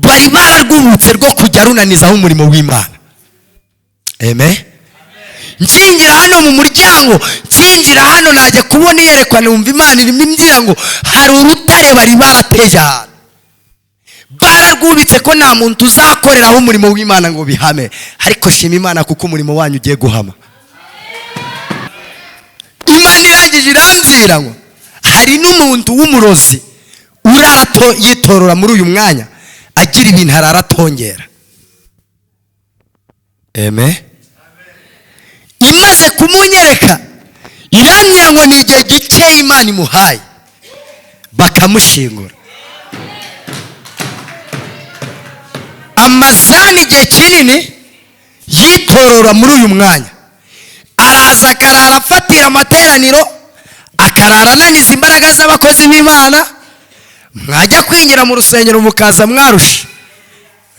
bari bararwubutse rwo kujya runanizaho umurimo w'Imana. Amen. nkinjira hano mu muryango, nkinjira hano najya kubona iyerekwa numva Imana irimo imbwira ngo hari urutare bari barateje ahantu, bararwubitse ko nta muntu uzakoreraho umurimo w'Imana ngo bihame. Ariko shima Imana kuko umurimo wanyu ugiye guhama. Imana irangije irambwira ngo hari n'umuntu w'umurozi urara yitorora muri uyu mwanya agira ibintu araratongera. Amen. Imaze kumunyereka irambwira ngo ni igihe gike Imana imuhaye bakamushingura. Amazani igihe kinini yitorora muri uyu mwanya, araza akarara afatira amateraniro, akarara ananiza imbaraga z'abakozi b'Imana. Mwajya kwinjira mu rusengero mukaza mwarusha,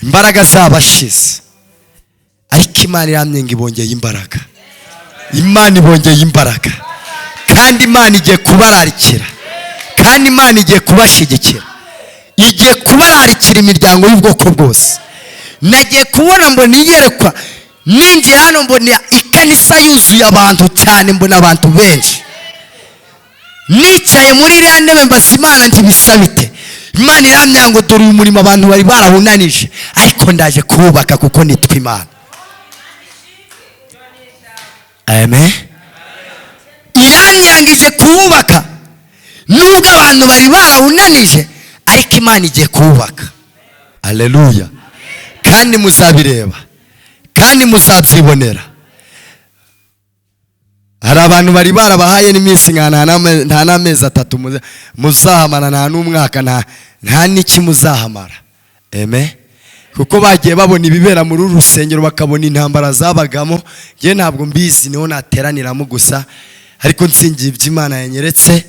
imbaraga zabashize. Ariko Imana iramye ngo ibongeye imbaraga. Imana ibongeye imbaraga, kandi Imana igiye kubararikira, kandi Imana igiye kubashigikira, igiye kubararikira imiryango y'ubwoko bwose. Nagiye kubona mbona iyerekwa, ninjira hano mbona ikanisa yuzuye abantu cyane, mbona abantu benshi. Nicaye muri iriya ntebe mbaza Imana nti bisabite. Imana iramya ngo dore uyu murimo abantu bari barawunanije, ariko ndaje kuwubaka kuko nitwa Imana. Amen. Iranyangije kuwubaka nubwo abantu bari barawunanije, ariko Imana igiye kuwubaka. Haleluya. Kandi muzabireba, kandi muzabyibonera. Hari abantu bari barabahaye n'iminsi nta n'amezi 3 muzahamara, nta n'umwaka, nta n'iki muzahamara. Amen. Kuko bagiye babona ibibera muri uru rusengero, bakabona intambara zabagamo. Ngiye ntabwo mbizi, niho nateraniramo gusa, ariko nsingiye iby'Imana yanyeretse,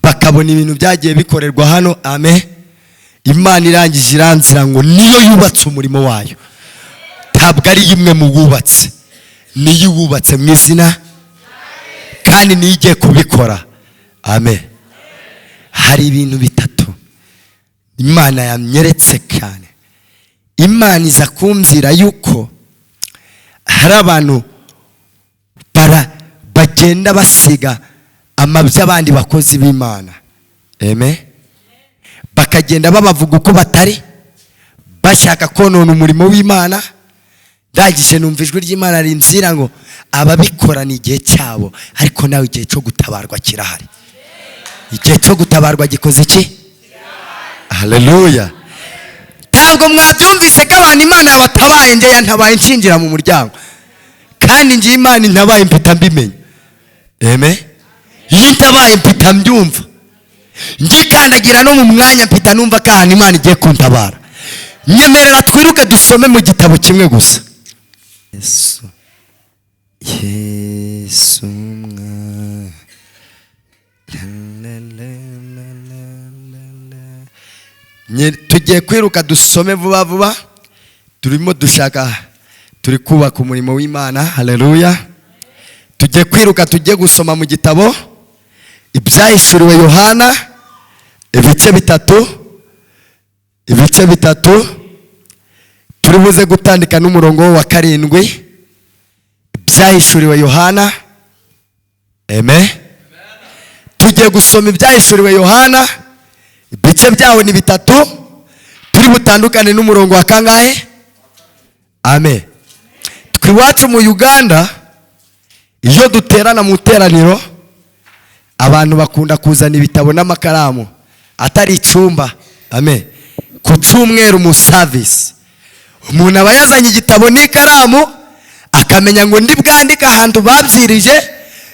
bakabona ibintu byagiye bikorerwa hano. Amen. Imana irangije iranzira ngo niyo yubatse umurimo wayo, ntabwo ari imwe mu wubatse, niyo wubatse mu izina, kandi niyo igiye kubikora. Amen. Hari ibintu bitatu Imana yanyeretse cyane. Imana iza kumvira yuko hari abantu bagenda basiga amabya abandi bakozi b'Imana. Amen. Bakagenda babavuga uko batari, bashaka konona umurimo w'Imana. Ndagije numva ijwi ry'Imana rinzira ngo ababikora ni igihe cyabo, ariko nawe igihe cyo gutabarwa kirahari. Igihe cyo gutabarwa gikoze iki? Haleluya. Ntabwo mwabyumvise ko abantu Imana yabatabaye, njye yantabaye nshinjira mu muryango, kandi njye Imana intabaye mpita mbimenya. Amen. Yintabaye mpita mbyumva, ngikandagira no mu mwanya mpita numva ko ahantu Imana igiye kuntabara. Nyemerera twiruke dusome mu gitabo kimwe gusa. Yesu tugiye kwiruka dusome vuba vuba, turimo dushaka, turi kubaka umurimo w'Imana. Haleluya. Tugiye kwiruka tujye gusoma mu gitabo ibyahishuriwe Yohana ibice bitatu, turi buze gutandika n'umurongo wa 7. Ibyahishuriwe Yohana. Amen. Tugiye gusoma ibyahishuriwe Yohana, ibice byaho ni 3, turi butandukane n'umurongo wa kangahe? Amen. Twiwacu mu Uganda, iyo duterana mu teraniro, abantu bakunda kuzana ibitabo n'amakaramu atari icumba. Amen. Ku cyumweru mu service, umuntu aba yazanye igitabo n'ikaramu, akamenya ngo ndi bwandika ahantu babyirije,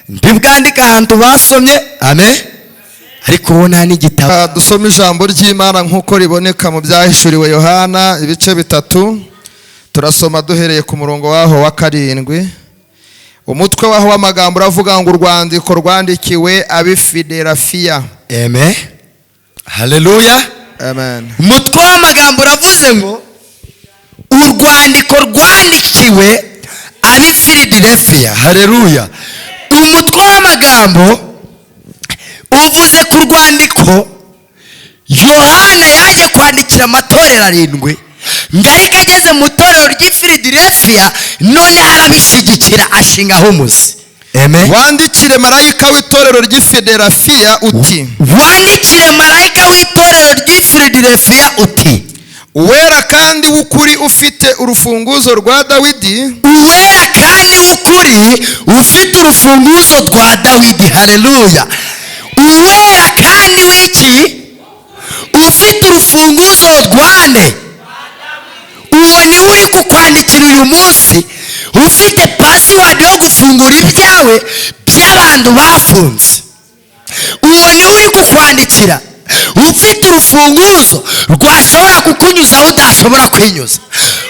ndi bwandika ahantu basomye. Amen. Ariko ubona n'igitabo. Dusoma ijambo ry'Imana nk'uko riboneka mu byahishuriwe Yohana ibice 3. Turasoma duhereye ku murongo waho wa 7. Umutwe waho w'amagambo uravuga ngo urwandiko rwandikiwe abifidelafia. Amen. Haleluya. Amen. Umutwe w'amagambo uravuze ngo urwandiko rwandikiwe abifidelafia. Haleluya. Umutwe w'amagambo uvuze ku rwandiko Yohana yaje kwandikira amatorero 7, ngarika ageze mu itorero ry'i Filadelfiya noneho arabishyigikira ashingaho umuzi. Amen. wandikire marayika w'itorero ry'i Filadelfiya uti wandikire marayika w'itorero ry'i Filadelfiya uti uwera kandi w'ukuri ufite urufunguzo rwa Dawidi, uwera kandi w'ukuri ufite urufunguzo rwa Dawidi. Haleluya. uwera kandi w'iki ufite urufunguzo rwa nde? uwo niwe uri kukwandikira uyu munsi ufite pasiwadi yo gufungura ibyawe by'abantu bafunze. uwo niwe uri kukwandikira ufite urufunguzo rwashobora kukunyuza aho udashobora kwinyuza.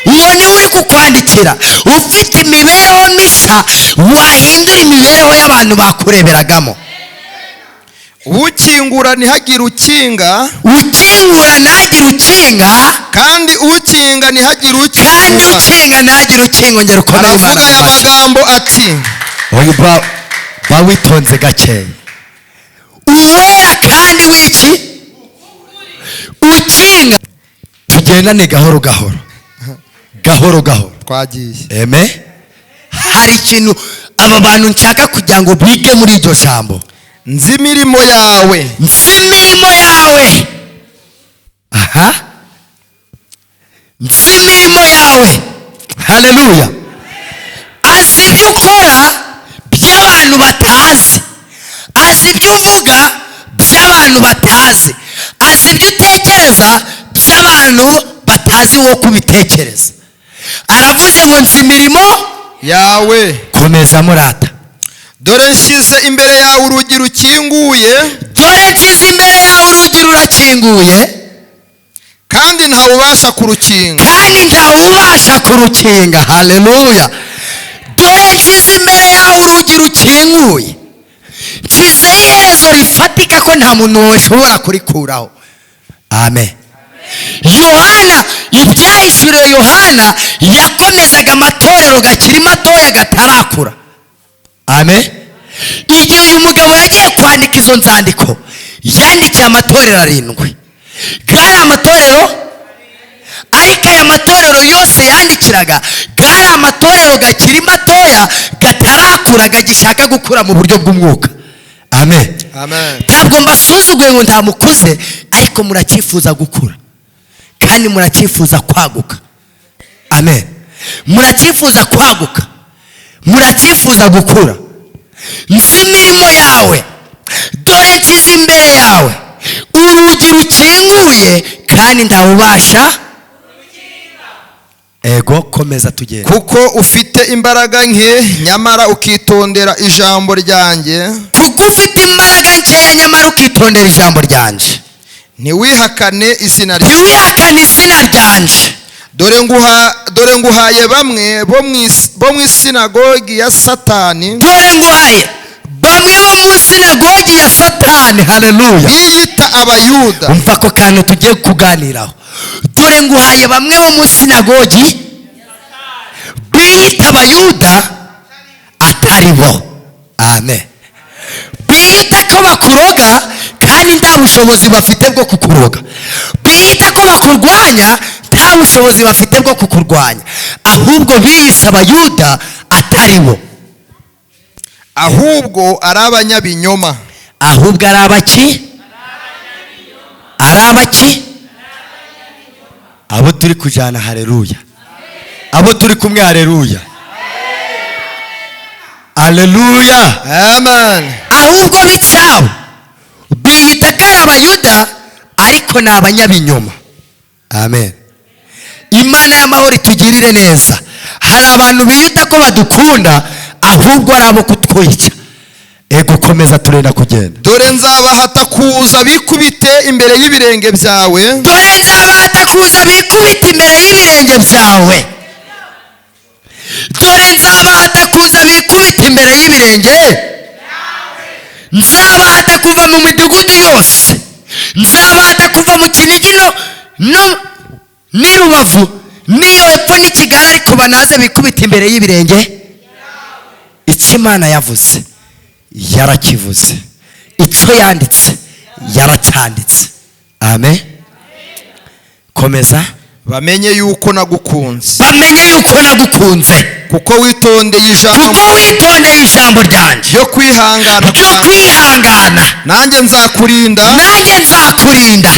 uwo niwe uri kukwandikira ufite imibereho mishya wahindura imibereho y'abantu bakureberagamo. ukingura ntihagire ukinga, ukingura ntagire ukinga, kandi ukinga ntihagire kandi ukingura. ukinga ntagire ukinga. Ngera ukomere aravuga Imana aya amashyi. magambo ati oya ba witonze gakeya. uwera kandi w'iki ukinga. tugendane gahoro gahoro gahoro gahoro. twagiye. Amen. hari ikintu aba bantu nshaka kugira ngo bige muri iryo jambo. nzi imirimo yawe, nzi imirimo yawe. aha, nzi imirimo yawe. haleluya. azi ibyo ukora by'abantu batazi, azi ibyo uvuga by'abantu batazi, azi ibyo utekereza by'abantu batazi wowe kubitekereza. aravuze ngo nzi imirimo yawe, komeza murata. dore nshyize imbere yawe urugi rukinguye, dore nshyize imbere yawe urugi rurakinguye, kandi ntawe ubasha kurukinga. kandi ntawe ubasha kurukinga. haleluya. dore nshyize imbere yawe urugi rukinguye, nshyizeho iherezo rifatika ko nta muntu washobora kurikuraho. amen. yohana, ibyahishuriwe yohana yakomezaga amatorero gakiri matoya gatarakura. amen. igihe uyu mugabo yagiye kwandika izo nzandiko yandikiye amatorero 7. gari amatorero, ariko aya matorero yose yandikiraga gari amatorero gakiri matoya gatarakura gagishaka gukura mu buryo bw'umwuka. amen. Amen. ntabwo mbasuzuguye ngo ntamukuze, ariko muracyifuza gukura kandi muracyifuza kwaguka. amen. muracyifuza kwaguka, muracyifuza gukura. nzi imirimo yawe, dore nshyize imbere yawe urugi rukinguye, kandi ntawubasha. ego komeza tugende. kuko ufite imbaraga nke, nyamara ukitondera ijambo ryanjye, kuko ufite imbaraga nkeya nyamara ukitondera ijambo ryanje, ntiwihakane izina ryanjye. ntiwihakane izina ryanje. dore nguhaye bamwe bo mu isinagogi ya Satani, dore nguhaye bamwe bo mu sinagogi ya Satani. haleluya. biyita abayuda. umva ako kantu tugiye kuganiraho. dore nguhaye bamwe bo mu sinagogi biyita abayuda atari bo. amen. biyita ko bakuroga kandi nta bushobozi bafite bwo kukuroga. biyita ko bakurwanya nta bushobozi bafite bwo kukurwanya, ahubwo biyise abayuda atari bo. ahubwo ari abanyabinyoma. ahubwo ari abaki? ari abaki? abo turi kujyana. haleluya. abo turi kumwe. haleluya. haleluya. Amen. ahubwo b'icyabo biyita ko ari abayuda ariko ni abanyabinyoma. amen. imana y'amahoro itugirire neza. hari abantu biyita ko badukunda ahubwo ari abo kutwica. ego komeza turenda kugenda. dore nzabahata kuza bikubite imbere y'ibirenge byawe, dore nzabahata kuza bikubita imbere y'ibirenge byawe. dore nzabahata kuza bikubita imbere y'ibirenge. nzabahata kuva mu midugudu yose, nzabahata kuva mu Kinigi n'i Rubavu n'iyo hepfo n'i Kigali, ariko banaze bikubita imbere y'ibirenge. icyo Imana yavuze yarakivuze, icyo yanditse yaracyanditse. amen. komeza. bamenye yuko nagukunze kuko witondeye ijambo ryanjye ryo kwihangana nanjye nzakurinda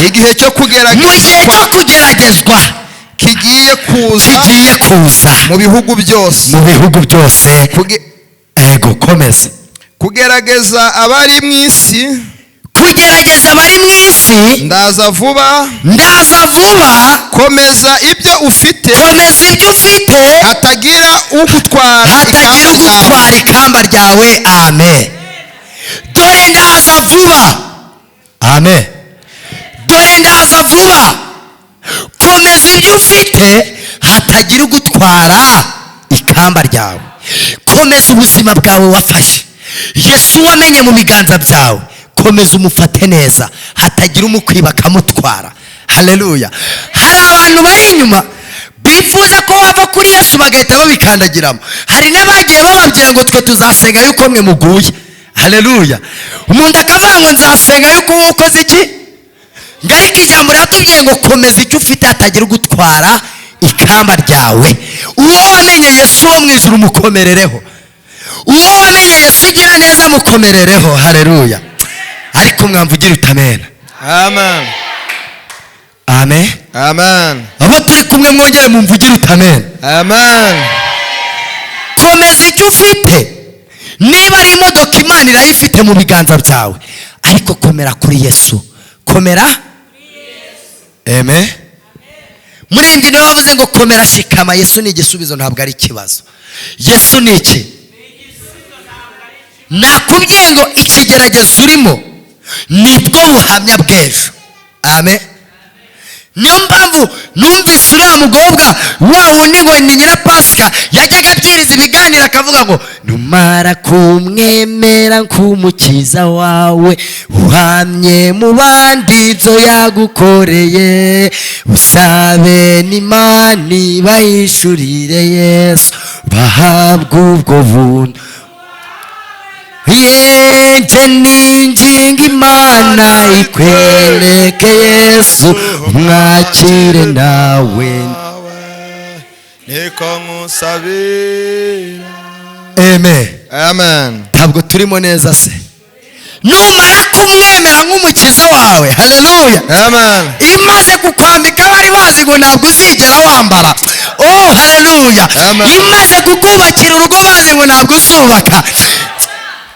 igihe cyo kugeragezwa kigiye kuza mu bihugu byose ego komeza kugerageza abari mu isi ndaza vuba komeza ibyo ufite hatagira ugutwara ikamba ryawe. Amen. Dore ndaza vuba. Amen. Dore ndaza vuba, komeza ibyo ufite hatagira ugutwara ikamba ryawe. Komeza ubuzima bwawe wafashe, Yesu wamenye mu biganza byawe, komeza umufate neza hatagira umukwiba akamutwara. Haleluya. Hari abantu bari inyuma bifuza ko wava kuri Yesu bagahita babikandagiramo. Hari n'abagiye bababwira ngo twe tuzasenga yuko mwe muguye. Haleluya. Umuntu akavuga ngo nzasenga yuko ukoze iki, ngariko ijambo ryatubwiye ngo komeza icyo ufite hatagira ugutwara ikamba ryawe. Uwo wamenye Yesu wo mu ijuru mukomerereho, uwo wamenye Yesu ugira neza mukomerereho. Haleluya. Ariko mwamvugira utamena. Amen. Amen. Amen. Abo turi kumwe mwongere mumvugira utamena. Amen. Komeza icyo ufite. Niba ari imodoka Imana irayifite mu biganza byawe, ariko komera kuri Yesu. Komera kuri Yesu. Amen. Murenge niwe wavuze ngo komera shikama. Yesu ni igisubizo, ntabwo ari ikibazo. Yesu ni iki? Nakubwiye ngo ikigeragezo urimo nibwo buhamya bw'ejo. Amen. Niyo mpamvu numvise uriya mugobwa wa wundi ngo ni Nyirapasika yajyaga abwiriza ibiganiro akavuga ngo numara kumwemera nk'umukiza wawe, uhamye mu bandi ibyo yagukoreye, usabe n'Imana ibahishurire Yesu bahabwa ubwo buntu. Yenje ninginga Imana ikwereke Yesu umwakire nawe niko nkusabira. Amen. Amen. Ntabwo turimo neza se? Numara kumwemera nk'umukiza wawe, haleluya, Amen, imaze kukwambika bari bazi ngo ntabwo uzigera wambara, oh haleluya, imaze kukubakira urugo bazi ngo ntabwo uzubaka,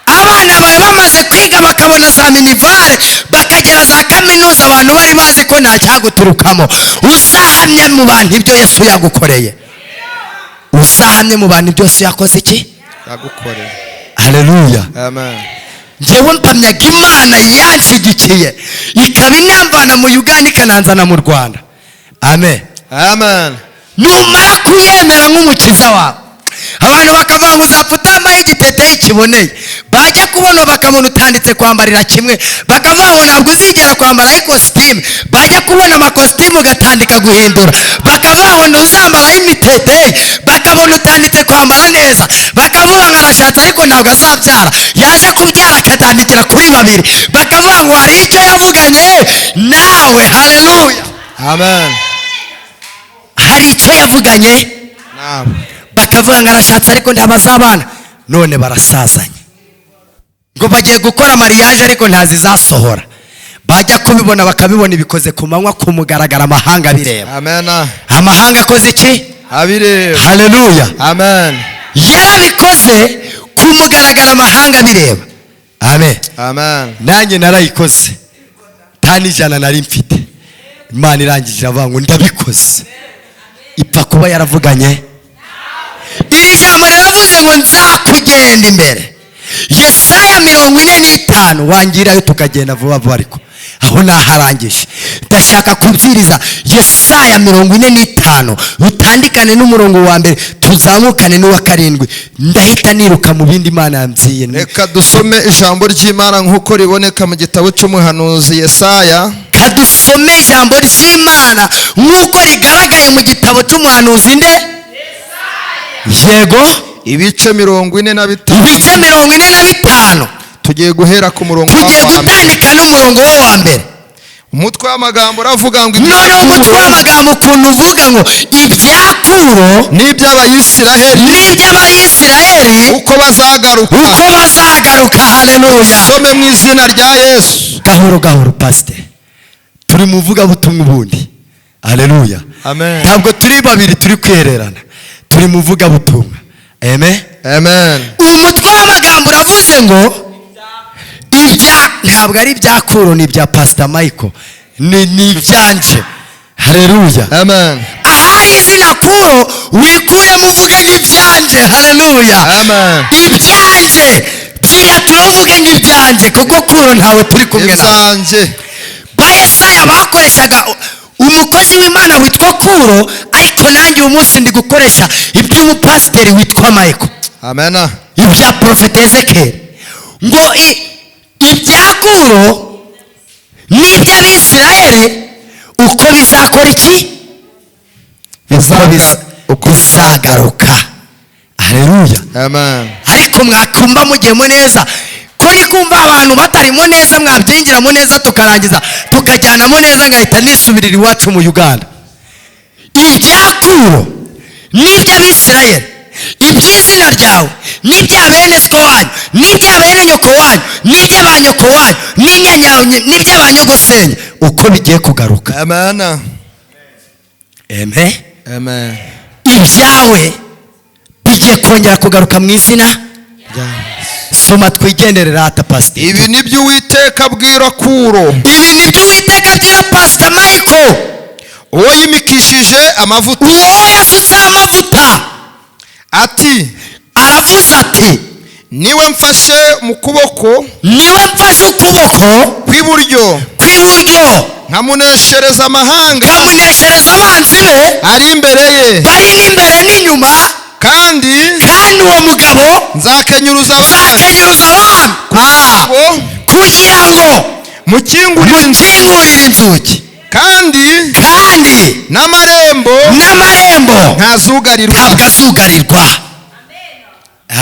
abana bawe bamaze kwiga bakabona za minivare bakagera za kaminuza, abantu bari bazi ko nta cyaguturukamo, uzahamye mu bantu ibyo Yesu yagukoreye, uzahamye mu bantu byose yakoze iki yagukoreye. Haleluya. Amen. Njyewe mpamyaga Imana yanshyigikiye ikaba inamvana mu Uganda ikananzana mu Rwanda. Amen. Amen. Numara kuyemera nk'umukiza wawe, abantu bakavuga ngo uzapfa utambaye igiteteyi kiboneye, bajya kubona bakabona utanditse kwambarira kimwe, bakavuga ngo ntabwo uzigera kwambara ikositimu, bajya kubona amakositimu ugatandika guhindura, bakavuga ngo ntuzambaraho imiteteyi, bakabona utanditse kwambara neza, bakavuga ngo arashatse ariko ntabwo azabyara, yaje kubyara akatandikira kuri babiri, bakavuga ngo hari icyo yavuganye nawe. Haleluya. Amen. Hari icyo yavuganye nawe, bakavuga ngo arashatse ariko ntabazabana, none barasazanye ngo bagiye gukora mariage ariko ntazizasohora, bajya kubibona bakabibona ibikoze ku manywa ku mugaragara, amahanga bireba. Amen. Amahanga akoze iki? Abireba. Haleluya. Amen. Yarabikoze ku mugaragara, amahanga bireba. Amen. Amen. Nanjye narayikoze, nta n'ijana nari mfite, Imana irangije iravuga ngo ndabikoze, ipfa kuba yaravuganye. Iri jambo riravuze ngo nzakugenda imbere. Yesaya 45 wangirayo tukagenda vuba vuba, ariko aho naharangije ndashaka kubwiriza Yesaya 45 utandikane n'umurongo wa mbere tuzamukane n'uwa karindwi, ndahita niruka mu bindi Imana yambwiye. Reka dusome ijambo ry'Imana nk'uko riboneka mu gitabo cy'umuhanuzi Yesaya. Kadusome ijambo ry'Imana nk'uko rigaragaye mu gitabo cy'umuhanuzi nde? Yego, ibice 45. ibice 45. Tugiye guhera ku murongo wa mbere. Tugiye gutandika n'umurongo wa mbere. umutwe w'amagambo uravuga ngo noneho umutwe w'amagambo ukuntu uvuga ngo ibya Kuro n'iby'abayisiraheli uko bazagaruka. haleluya. Some mu izina rya Yesu. Gahoro pastor, turi mu vugabutumwa ubundi. Haleluya. Amen. Ntabwo turi babiri turi kwererana, turi mu vugabutumwa. Amen. Umutwe w'amagambo uravuze ngo ntabwo ari ibya Kuro, ni ibya Pastor Michael, ni ibyanje. Haleluya. Amen. Ahari izina Kuro wikuye muvuge nk'ibyanje. Haleluya. Amen. Ibyanje bwira tuvuge nk'ibyanje kuko Kuro ntawe turi kumwe nawe. Ba Yesaya bakoreshaga umukozi w'Imana witwa Kuro, ariko nanjye uyu munsi ndi gukoresha iby'umupasiteri witwa Michael. Amen. Ibya Prophet Ezekiel ngo ibya Kuro n'iby'Abisirayeli uko bizakora iki? Uko bizagaruka. Haleluya. Amen. Ariko mwakumva mugiyemo neza ko ndi kumva abantu batarimo neza, mwabyinjiramo neza tukarangiza tukajyanamo neza, ngahita nisubirira iwacu mu Uganda. Ibya Kuro n'iby'Abisirayeli, iby'izina ryawe n'ibya bene so wanyu n'ibya bene nyoko wanyu n'iby'abanyoko wanyu n'iby'abanyogosenge uko bigiye kugaruka. Amen. Amen. Amen. Ibyawe bigiye kongera kugaruka mu izina. Soma twigendere rata pastor. Ibi nibyo Uwiteka abwira Kuro. Ibi nibyo Uwiteka abwira Pastor Michael, uwo yimikishije amavuta, uwo yasutseho amavuta. Aravuze ati niwe mfashe mu kuboko, kw'iburyo nkamuneshereza amahanga, nkamuneshereza abanzi be ari imbere ye, bari n'imbere n'inyuma, kandi uwo mugabo nzakenyuruza abami kugira ngo mukingurire inzugi, kandi n'amarembo ntazugarirwa.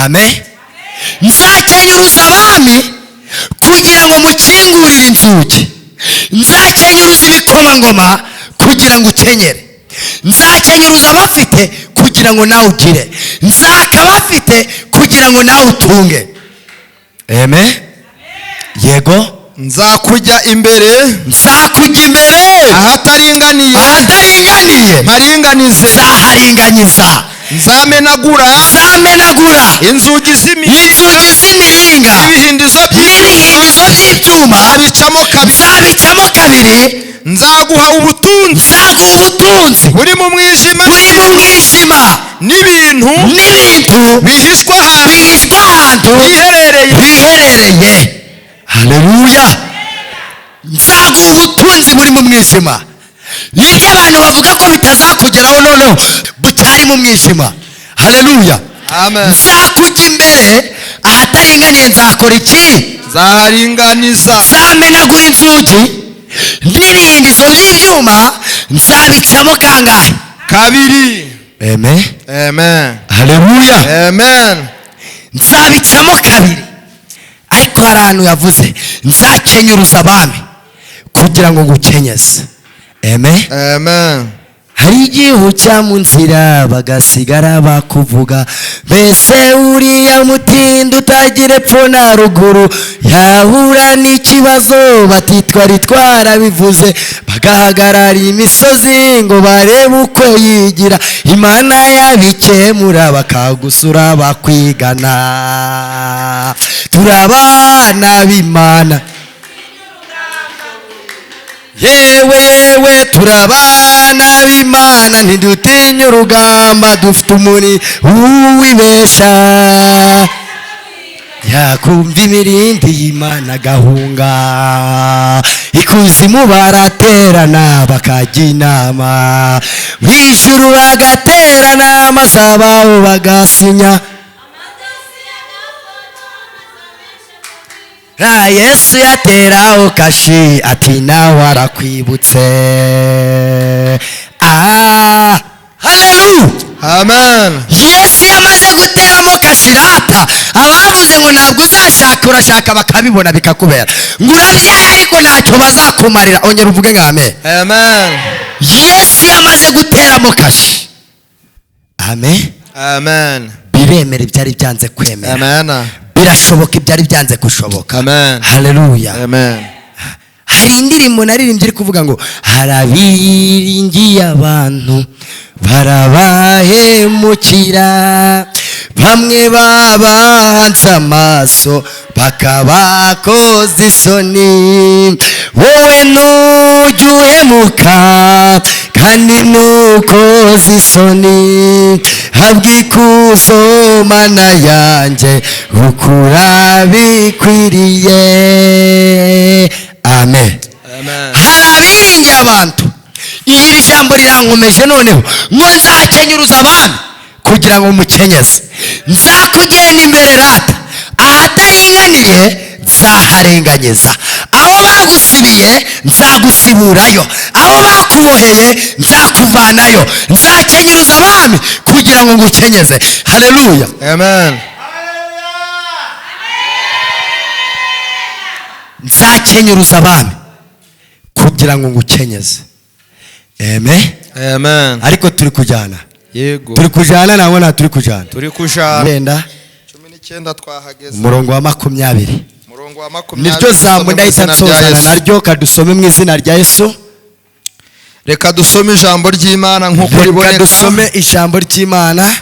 Amen. Nzakenyuruza abami kugira ngo mukingurire inzugi, nzakenyuruza ibikomangoma kugira ngo ukenyere, nzakenyuruza abafite kugira ngo nawe ugire, nzaka abafite kugira ngo nawe utunge. Amen. Yego. Nzakujya imbere ahataringaniye nzaharinganiza, nzamenagura inzugi z'imiringa n'ibihindizo by'ibyuma, nzabicamo kabiri, nzaguha ubutunzi buri mu mwijima n'ibintu bihishwa ahantu hiherereye. Haleluya. Nzaguha ubutunzi buri mu mwijima, n'ibyo abantu bavuga ko bitazakugeraho noneho bucyari mu mwijima. Haleluya. Amen. Nzakujya imbere ahataringaniye, nzakora iki? Nzamenagura inzugi n'ibihindizo by'ibyuma, nzabicamo kangahe? Kabiri. Amen. Haleluya. Nzabicamo kabiri. Ariko hari ahantu yavuze nzakenyuruza abami kugira ngo ngukenyeze. Amen. Hari igihe uca mu nzira bagasigara bakuvuga, mbese uriya mutindi utagira epfo na ruguru, yahura n'ikibazo bati twari twarabivuze, bagahagarara imisozi ngo barebe uko yigira, Imana yabikemura bakagusura bakwigana. Turabana b'Imana, yewe turabana b'Imana, ntidutinya urugamba, dufite umuri uwibesha, yakumva imirindi y'Imana agahunga, ikuzimu baraterana bakajya inama, mu ijuru bagaterana maze abaho bagasinya. Yesu yateraho kashi ati nawe arakwibutse. Haleluya. Amen. Yesu yamaze guteramo kashirata, abavuze ngo ntabwo uzashaka urashaka bakabibona bikakubera, ngo urabyaye ariko ntacyo bazakumarira. Ongera uvuge ngo amen. Amen. Yesu yamaze guteramo kashi. Amen. Amen. Biremera ibyari byanze kwemera. Amen. Birashoboka ibyari byanze gushoboka. Amen. Haleluya. Amen. Hari indirimbo naririmbye iri kuvuga ngo harabiringiye abantu barabahemukira, bamwe babanze amaso bakabakoza isoni, wowe ntujya uhemuka kandi ntukoze isoni, habwa ikuzo mana yanjye ukura bikwiriye. Amen. Amen. Harabiringiye abantu. Iri jambo rirankomeje noneho ngo nzakenyuruza abami kugira ngo mukenyeze, nzakugenda imbere rata, ahataringaniye nzaharenganyiza, aho bagusibiye nzagusiburayo, aho bakuboheye nzakuvanayo, nzakenyuruza abami kugira ngo ngukenyeze. Haleluya. Amen. Nzakenyuruza abami kugira ngo ngukenyeze. Amen. Amen. Ariko turi kujyana, Yego. turi kujyana nangwa nta turi kujyana. Turi kujana. Wenda 19 twahageze. umurongo wa 20. Umurongo wa 20. Niryo zambo ndahita nsozana naryo, kadusome mu izina rya Yesu. Reka dusome ijambo ry'Imana nk'uko Reka riboneka. dusome ijambo ry'Imana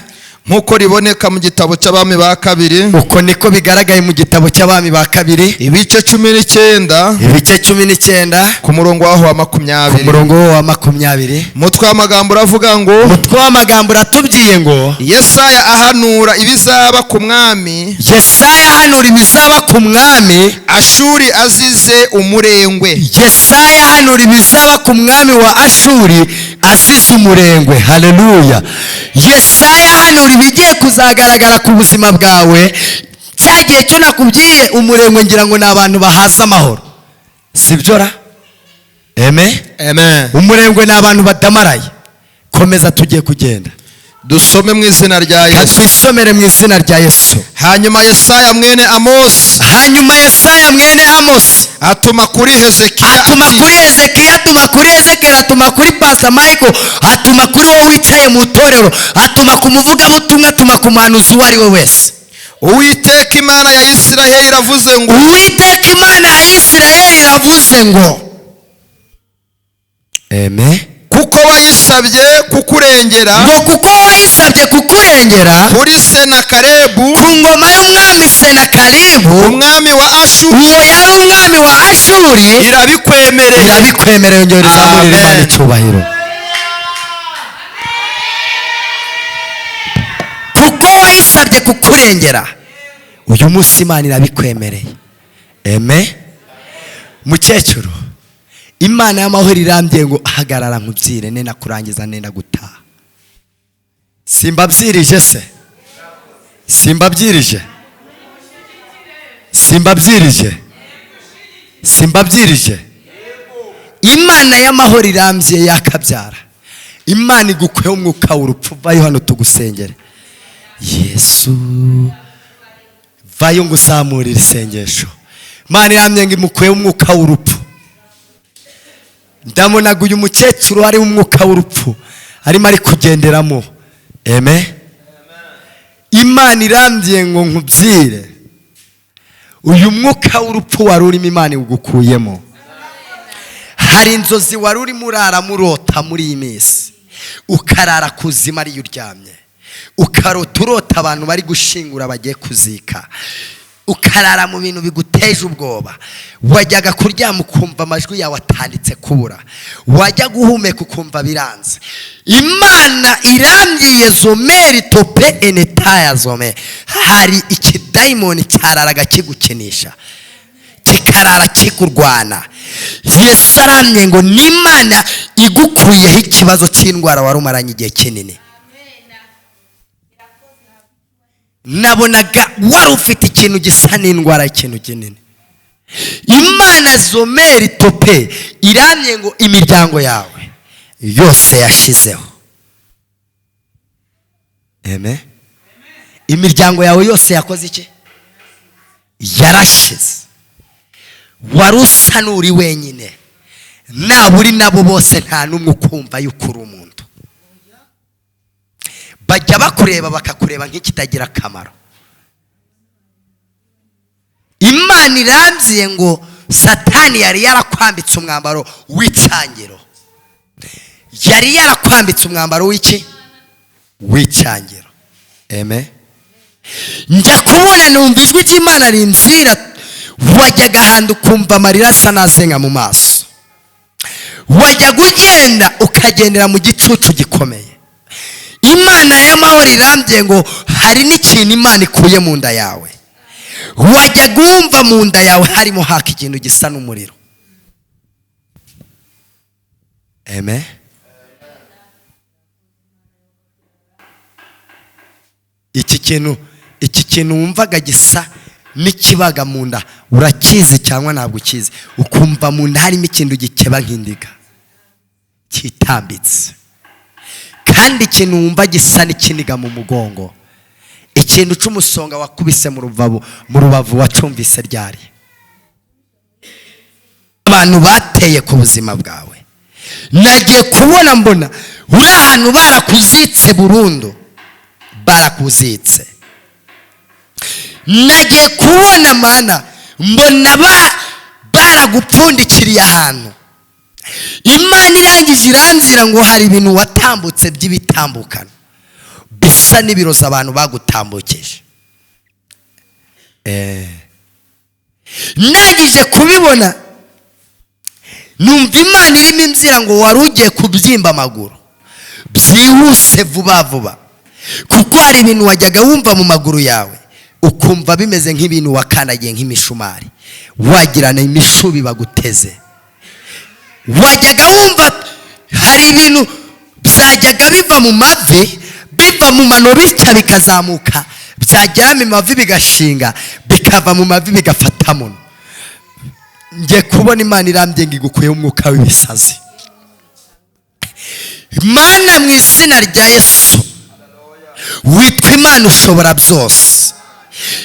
nk'uko riboneka mu gitabo cy'abami ba kabiri, uko niko bigaragaye mu gitabo cy'abami ba kabiri, ibice 19 ibice 19 ku murongo waho wa ku 20. murongo wa 20. Umutwe w'amagambo uravuga ngo umutwe w'amagambo uratubwiye ngo Yesaya ahanura ibizaba ku mwami, Yesaya ahanura ibizaba ku mwami, Ashuri azize umurengwe. Yesaya ahanura ibizaba ku mwami wa Ashuri azize umurengwe. Haleluya. Yesaya ahanura ibigiye kuzagaragara ku buzima bwawe. Cyagiye cyo nakubwiye umurengwe, ngira ngo ni abantu bahaza amahoro, sibyo ra? Amen. Amen. Umurengwe ni abantu badamaraye. Komeza tugiye kugenda, Dusome mu izina rya Yesu. katwisomere mu izina rya Yesu. Hanyuma Yesaya mwene Amosi Hanyuma Yesaya mwene Amosi atuma kuri Hezekiya atuma ati, kuri Hezekiya, atuma kuri Hezekiya, atuma kuri Pastor Michael, atuma kuri wowe wicaye mu itorero, atuma ku muvugabutumwa, atuma ku muhanuzi uwo ari we wese. Uwiteka Imana ya Isiraheli iravuze ngo, Uwiteka Imana ya Isiraheli iravuze ngo, Amen. kuko wayisabye kukurengera Ngo kuko wayisabye kukurengera kuri Senakeribu ku ngoma y'umwami Senakeribu, umwami wa Ashuri, uwo yari umwami wa Ashuri, irabikwemereye. irabikwemereye. Yongera uzamurire Imana Amen. icyubahiro. Kuko wayisabye kukurengera, uyu munsi Imana irabikwemereye. Amen. Mukecuru, Imana y'amahoro irambye ngo hagarara nkubwire, nenda kurangiza, nenda gutaha. Simbabyirije se? Simbabyirije? Simbabyirije? Simbabyirije? Imana y'amahoro irambye yakabyara. Imana igukweho umwuka w'urupfu, vayo hano tugusengere. Yesu, vayo nguzamurire isengesho. Imana irambye ngo imukweho umwuka w'urupfu. Ndabonaga uyu mukecuru ari umwuka w'urupfu arimo ari kugenderamo. Amen. Imana irambye ngo nkubwire, uyu mwuka w'urupfu wari urimo Imana igukuyemo. Hari inzozi wari urimo uraramo urota muri iyi minsi, ukarara kuzima ariyo uryamye, ukarota urota abantu bari gushingura bagiye kuzika, ukarara mu bintu biguteje ubwoba. Wajyaga kuryama ukumva amajwi yawe atanditse kubura, wajya guhumeka ukumva biranze. Imana irambiye zomeri tope enetaya zome. Hari ikidayimoni cyararaga kigukinisha, kikarara kikurwana. Yesu aramye ngo n'Imana igukuyeho ikibazo cy'indwara wari umaranye igihe kinini. Nabonaga wari ufite ikintu gisa n'indwara y'ikintu kinini. Imana zomeri tope iramye ngo imiryango yawe yose yashizeho. Amen. Imiryango yawe yose yakoze iki? Yarashize. Wari usa n'uri wenyine, naba uri nabo bose nta n'umwe ukumva yuko uri umuntu. Bajya bakureba bakakureba nk'ikitagira akamaro. Imana irambye ngo Satani yari yarakwambitse umwambaro w'icyangiro. Yari yarakwambitse umwambaro w'iki? W'icyangiro. Amen. Njya kubona numva ijwi ry'Imana rimbwira, wajyaga ahandi ukumva amarira asa n'azenga mu maso. Wajyaga ugenda ukagendera mu gicucu gikomeye. Imana y'amahoro irambye ngo hari n'ikintu Imana ikuye mu nda yawe. Wajyaga wumva mu nda yawe harimo haka ikintu gisa n'umuriro. Amen. Iki kintu wumvaga gisa n'ikibaga mu nda, urakizi cyangwa ntabwo ukizi? Ukumva mu nda harimo ikintu gikeba nk'indiga kitambitse, kandi ikintu wumva gisa n'ikiniga mu mugongo, ikintu cy'umusonga wakubise mu rubavu wacumvise ryari? Abantu bateye ku buzima bwawe. Nagiye kubona mbona uri ahantu barakuzitse burundu, barakuzitse. Nagiye kubona mana mbona baragupfundikiriye ahantu. Imana irangije iranzira ngo hari ibintu watambutse by'ibitambukano bisa n'ibiroza abantu bagutambukije. Nagije kubibona numva Imana irimo imbyira ngo wari ugiye kubyimba amaguru byihuse vuba vuba, kuko hari ibintu wajyaga wumva mu maguru yawe ukumva bimeze nk'ibintu wakandagiye nk'imishumari, wagirana imishubi baguteze. Wajyaga wumva hari ibintu byajyaga biva mu mavi, biva mu mano bitya bikazamuka, byagera mu mavi bigashinga, bikava mu mavi bigafata muno. Ngiye kubona Imana irambye ngo igukuyeho umwuka w'ibisazi. Mana mu izina rya Yesu, witwa Imana ushobora byose,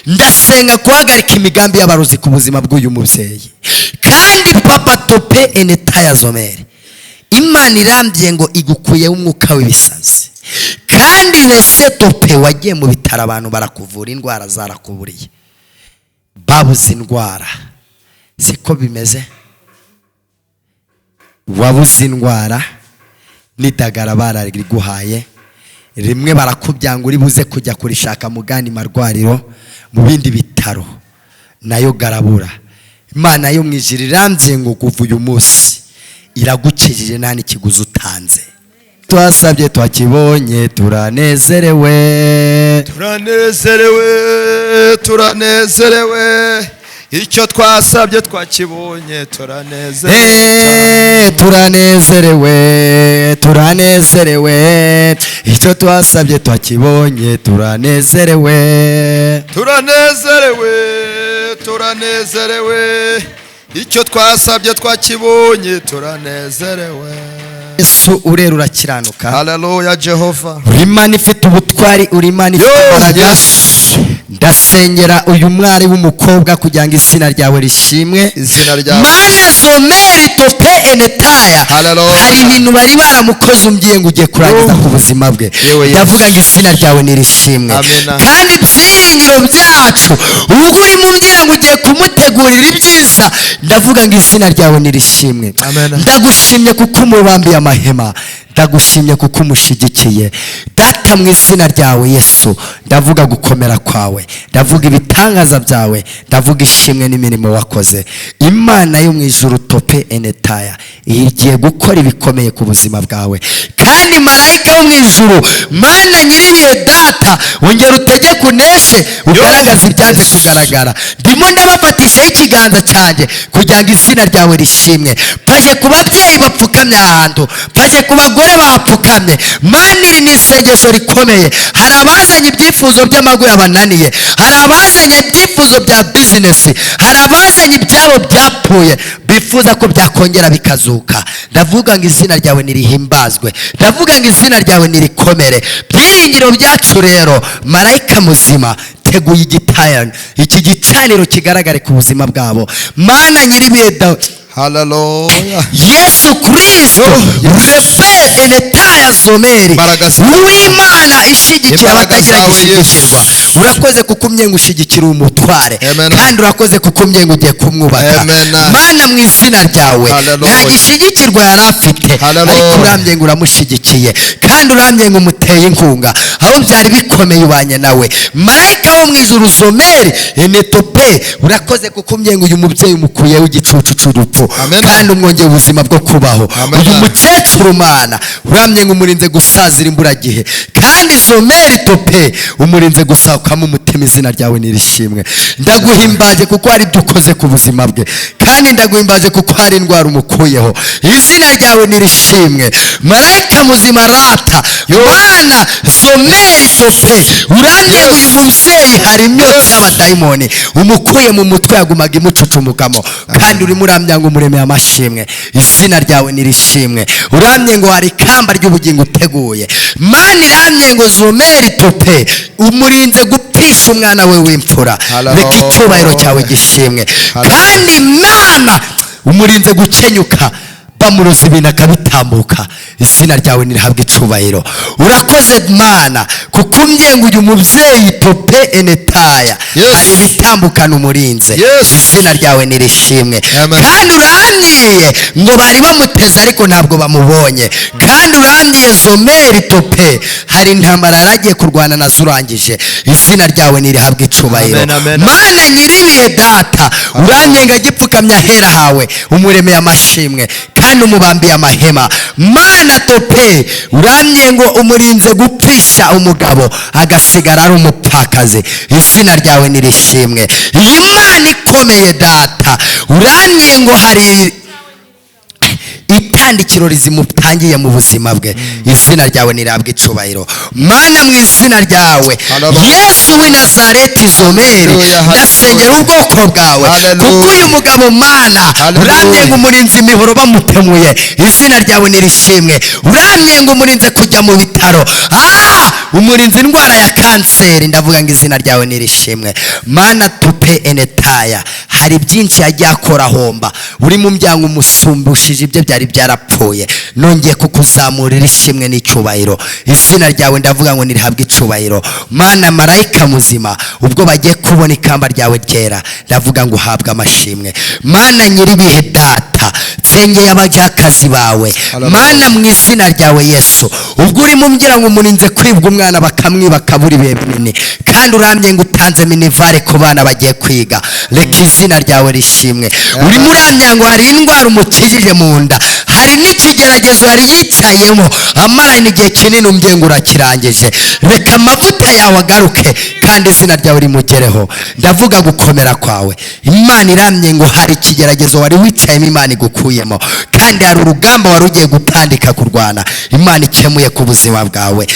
ndasenga guhagarika imigambi y'abarozi ku buzima bw'uyu mubyeyi. Kandi papa tope enetaya zomere, Imana irambye ngo igukuyeho umwuka w'ibisazi. Kandi rese tope wagiye mu bitaro abantu barakuvura indwara zarakuburiye, babuze indwara, siko bimeze? Wabuze indwara n'idagara barariguhaye, rimwe barakubya ngo uri buze kujya kurishaka mu gani marwariro mu bindi bitaro, nayo garabura. Imana yo mwijiri irambye ngo kuva uyu munsi iragukijije nta n'ikiguzi utanze. Twasabye twakibonye turanezerewe, turanezerewe, turanezerewe. Icyo twasabye twakibonye turanezerewe, turanezerewe, turanezerewe. Icyo twasabye twakibonye turanezerewe, turanezerewe, turanezerewe. Icyo twasabye twakibonye turanezerewe. Yesu urera urakiranuka. Haleluya Jehova. Uri Imana ifite ubutwari, uri Imana ifite imbaraga. Ndasengera uyu mwari w'umukobwa kugira ngo izina ryawe rishimwe. Izina ryawe Mana zomeri tope enetaya. Hari ibintu bari baramukoze umbwiye ngo ugiye kurangiza ku buzima bwe. Ndavuga ngo izina ryawe nirishimwe. Kandi ibyiringiro byacu ubwo uri mumbwira ngo ugiye kumutegurira ibyiza, ndavuga ngo izina ryawe nirishimwe. Ndagushimye kuko umubambiye amahema, ndagushimye kuko umushigikiye. Data mu izina ryawe Yesu, ndavuga gukomera kwawe, ndavuga ibitangaza byawe, ndavuga ishimwe n'imirimo wakoze. Imana yo mu ijuru tope enetaya igiye gukora ibikomeye ku buzima bwawe. Kandi marayika wo mu ijuru, Mana nyiribihe data, wongera utegeke uneshe, ugaragaza ibyanze kugaragara. Ndimo ndabafatishaho ikiganza cyanjye kugira ngo izina ryawe rishimwe. Paje ku babyeyi bapfukamye ahantu, paje ku bagore bapfukamye, Mana iri ni isengesho rikomeye. Hari abazanye ibyifuzo by'amago yabananiye, hari abazanye ibyifuzo bya bizinesi, hari abazanye ibyabo byapfuye bifuza ko byakongera bikazuka. Ndavuga ngo izina ryawe nirihimbazwe, ndavuga ngo izina ryawe nirikomere. Byiringiro byacu rero, marayika muzima, teguye iki gicaniro kigaragare ku buzima bwabo. Mana nyiribihe Hallelujah. Yesu Kristo refe enetaya zomeri w'Imana ishigikira abatagira gishigikirwa. Urakoze kuko umyenga ushigikira umutware, kandi urakoze kuko umyenga ugiye kumwubaka. Mana mu izina ryawe nta gishigikirwa yari afite, ariko uramyenga uramushigikiye, kandi uramyenga umuteye inkunga aho byari bikomeye ubanye nawe. Marayika wo mu ijuru zomeri enetope, urakoze kuko umyenga uyu mubyeyi umukuyeho igicucu cy'urupfu, kandi umwongeye ubuzima bwo kubaho. Uyu mukecuru Mana uramye ngo umurinze gusazira imburagihe, kandi zomeri tope umurinze gusakamo umutima. Izina ryawe nirishimwe. Ndaguhimbaje kuko hari ibyo ukoze ku buzima bwe, kandi ndaguhimbaje kuko hari indwara umukuyeho. Izina ryawe nirishimwe. Marayika muzima rata Mana zomeri tope uramye ngo uyu mubyeyi hari imyotsi y'abadayimoni umukuye mu mutwe yagumaga imucucumukamo, kandi urimo uramya ngo umuremeye amashimwe. Izina ryawe nirishimwe. Uramye ngo hari ikamba ry'ubugingo uteguye. Mana iramye ngo zomeri tope umurinze gupfisha umwana we w'imfura. Reka icyubahiro cyawe gishimwe. Kandi Mana umurinze gukenyuka bamuroza ibintu akabitambuka. Izina ryawe nirihabwa icubahiro. Urakoze Mana kuko umyenga uyu mubyeyi tope enetaya hari ibitambukana umurinze. Izina ryawe nirishimwe. Kandi uramyiye ngo bari bamuteze ariko ntabwo bamubonye, kandi uramyiye zomeri tope hari intambara yaragiye kurwana nazo urangije. Izina ryawe nirihabwa icubahiro. Mana nyiribihe data uramye ngo agipfukamye ahera hawe umuremeye amashimwe, kandi umubambiye amahema. Mana tope uramye ngo umurinze gupfisha umugabo agasigara ari umupfakazi. Izina ryawe nirishimwe. Iyi Mana ikomeye data uramye ngo hari itandikiro rizimutangiye mu buzima bwe. Izina ryawe nirihabwa icubahiro. Mana mu izina ryawe Yesu w'i Nazareti zomeri ndasengera ubwoko bwawe kuko uyu mugabo Mana uramye ngo umurinzi imihoro bamutemuye. Izina ryawe nirishimwe. Uramye ngo umurinze kujya mu bitaro, umurinzi indwara ya kanseri. Ndavuga ngo izina ryawe nirishimwe. Mana tupe enetaya hari byinshi yagiye akora homba, uri mu muryango umusumbushije ibyo byari byarapfuye. Nongeye kukuzamurira ishimwe n'icyubahiro. Izina ryawe ndavuga ngo nirihabwe icubahiro. Mana marayika muzima ubwo bagiye kubona ikamba ryawe ryera ndavuga ngo uhabwe amashimwe. Mana nyiribihe data nsengeye abajyakazi bawe Mana mu izina ryawe Yesu ubwo urimo umbwira ngo umurinze kwibwa umwana bakamwiba kaburi ibihe binini, kandi uramye ngo utanze minivare ku bana bagiye kwiga. Reka izina ryawe rishimwe. Urimo uramye ngo hari indwara umukijije mu nda, hari n'ikigeragezo yari yicayemo amaranye igihe kinini umbwiye ngo urakirangije. Reka amavuta yawe agaruke kandi izina ryawe rimugereho. Ndavuga gukomera kwawe. Imana iramye ngo hari ikigeragezo wari wicayemo Imana igukuyemo, kandi hari urugamba wari ugiye gutandika kurwana Imana ikemuye ku buzima bwawe.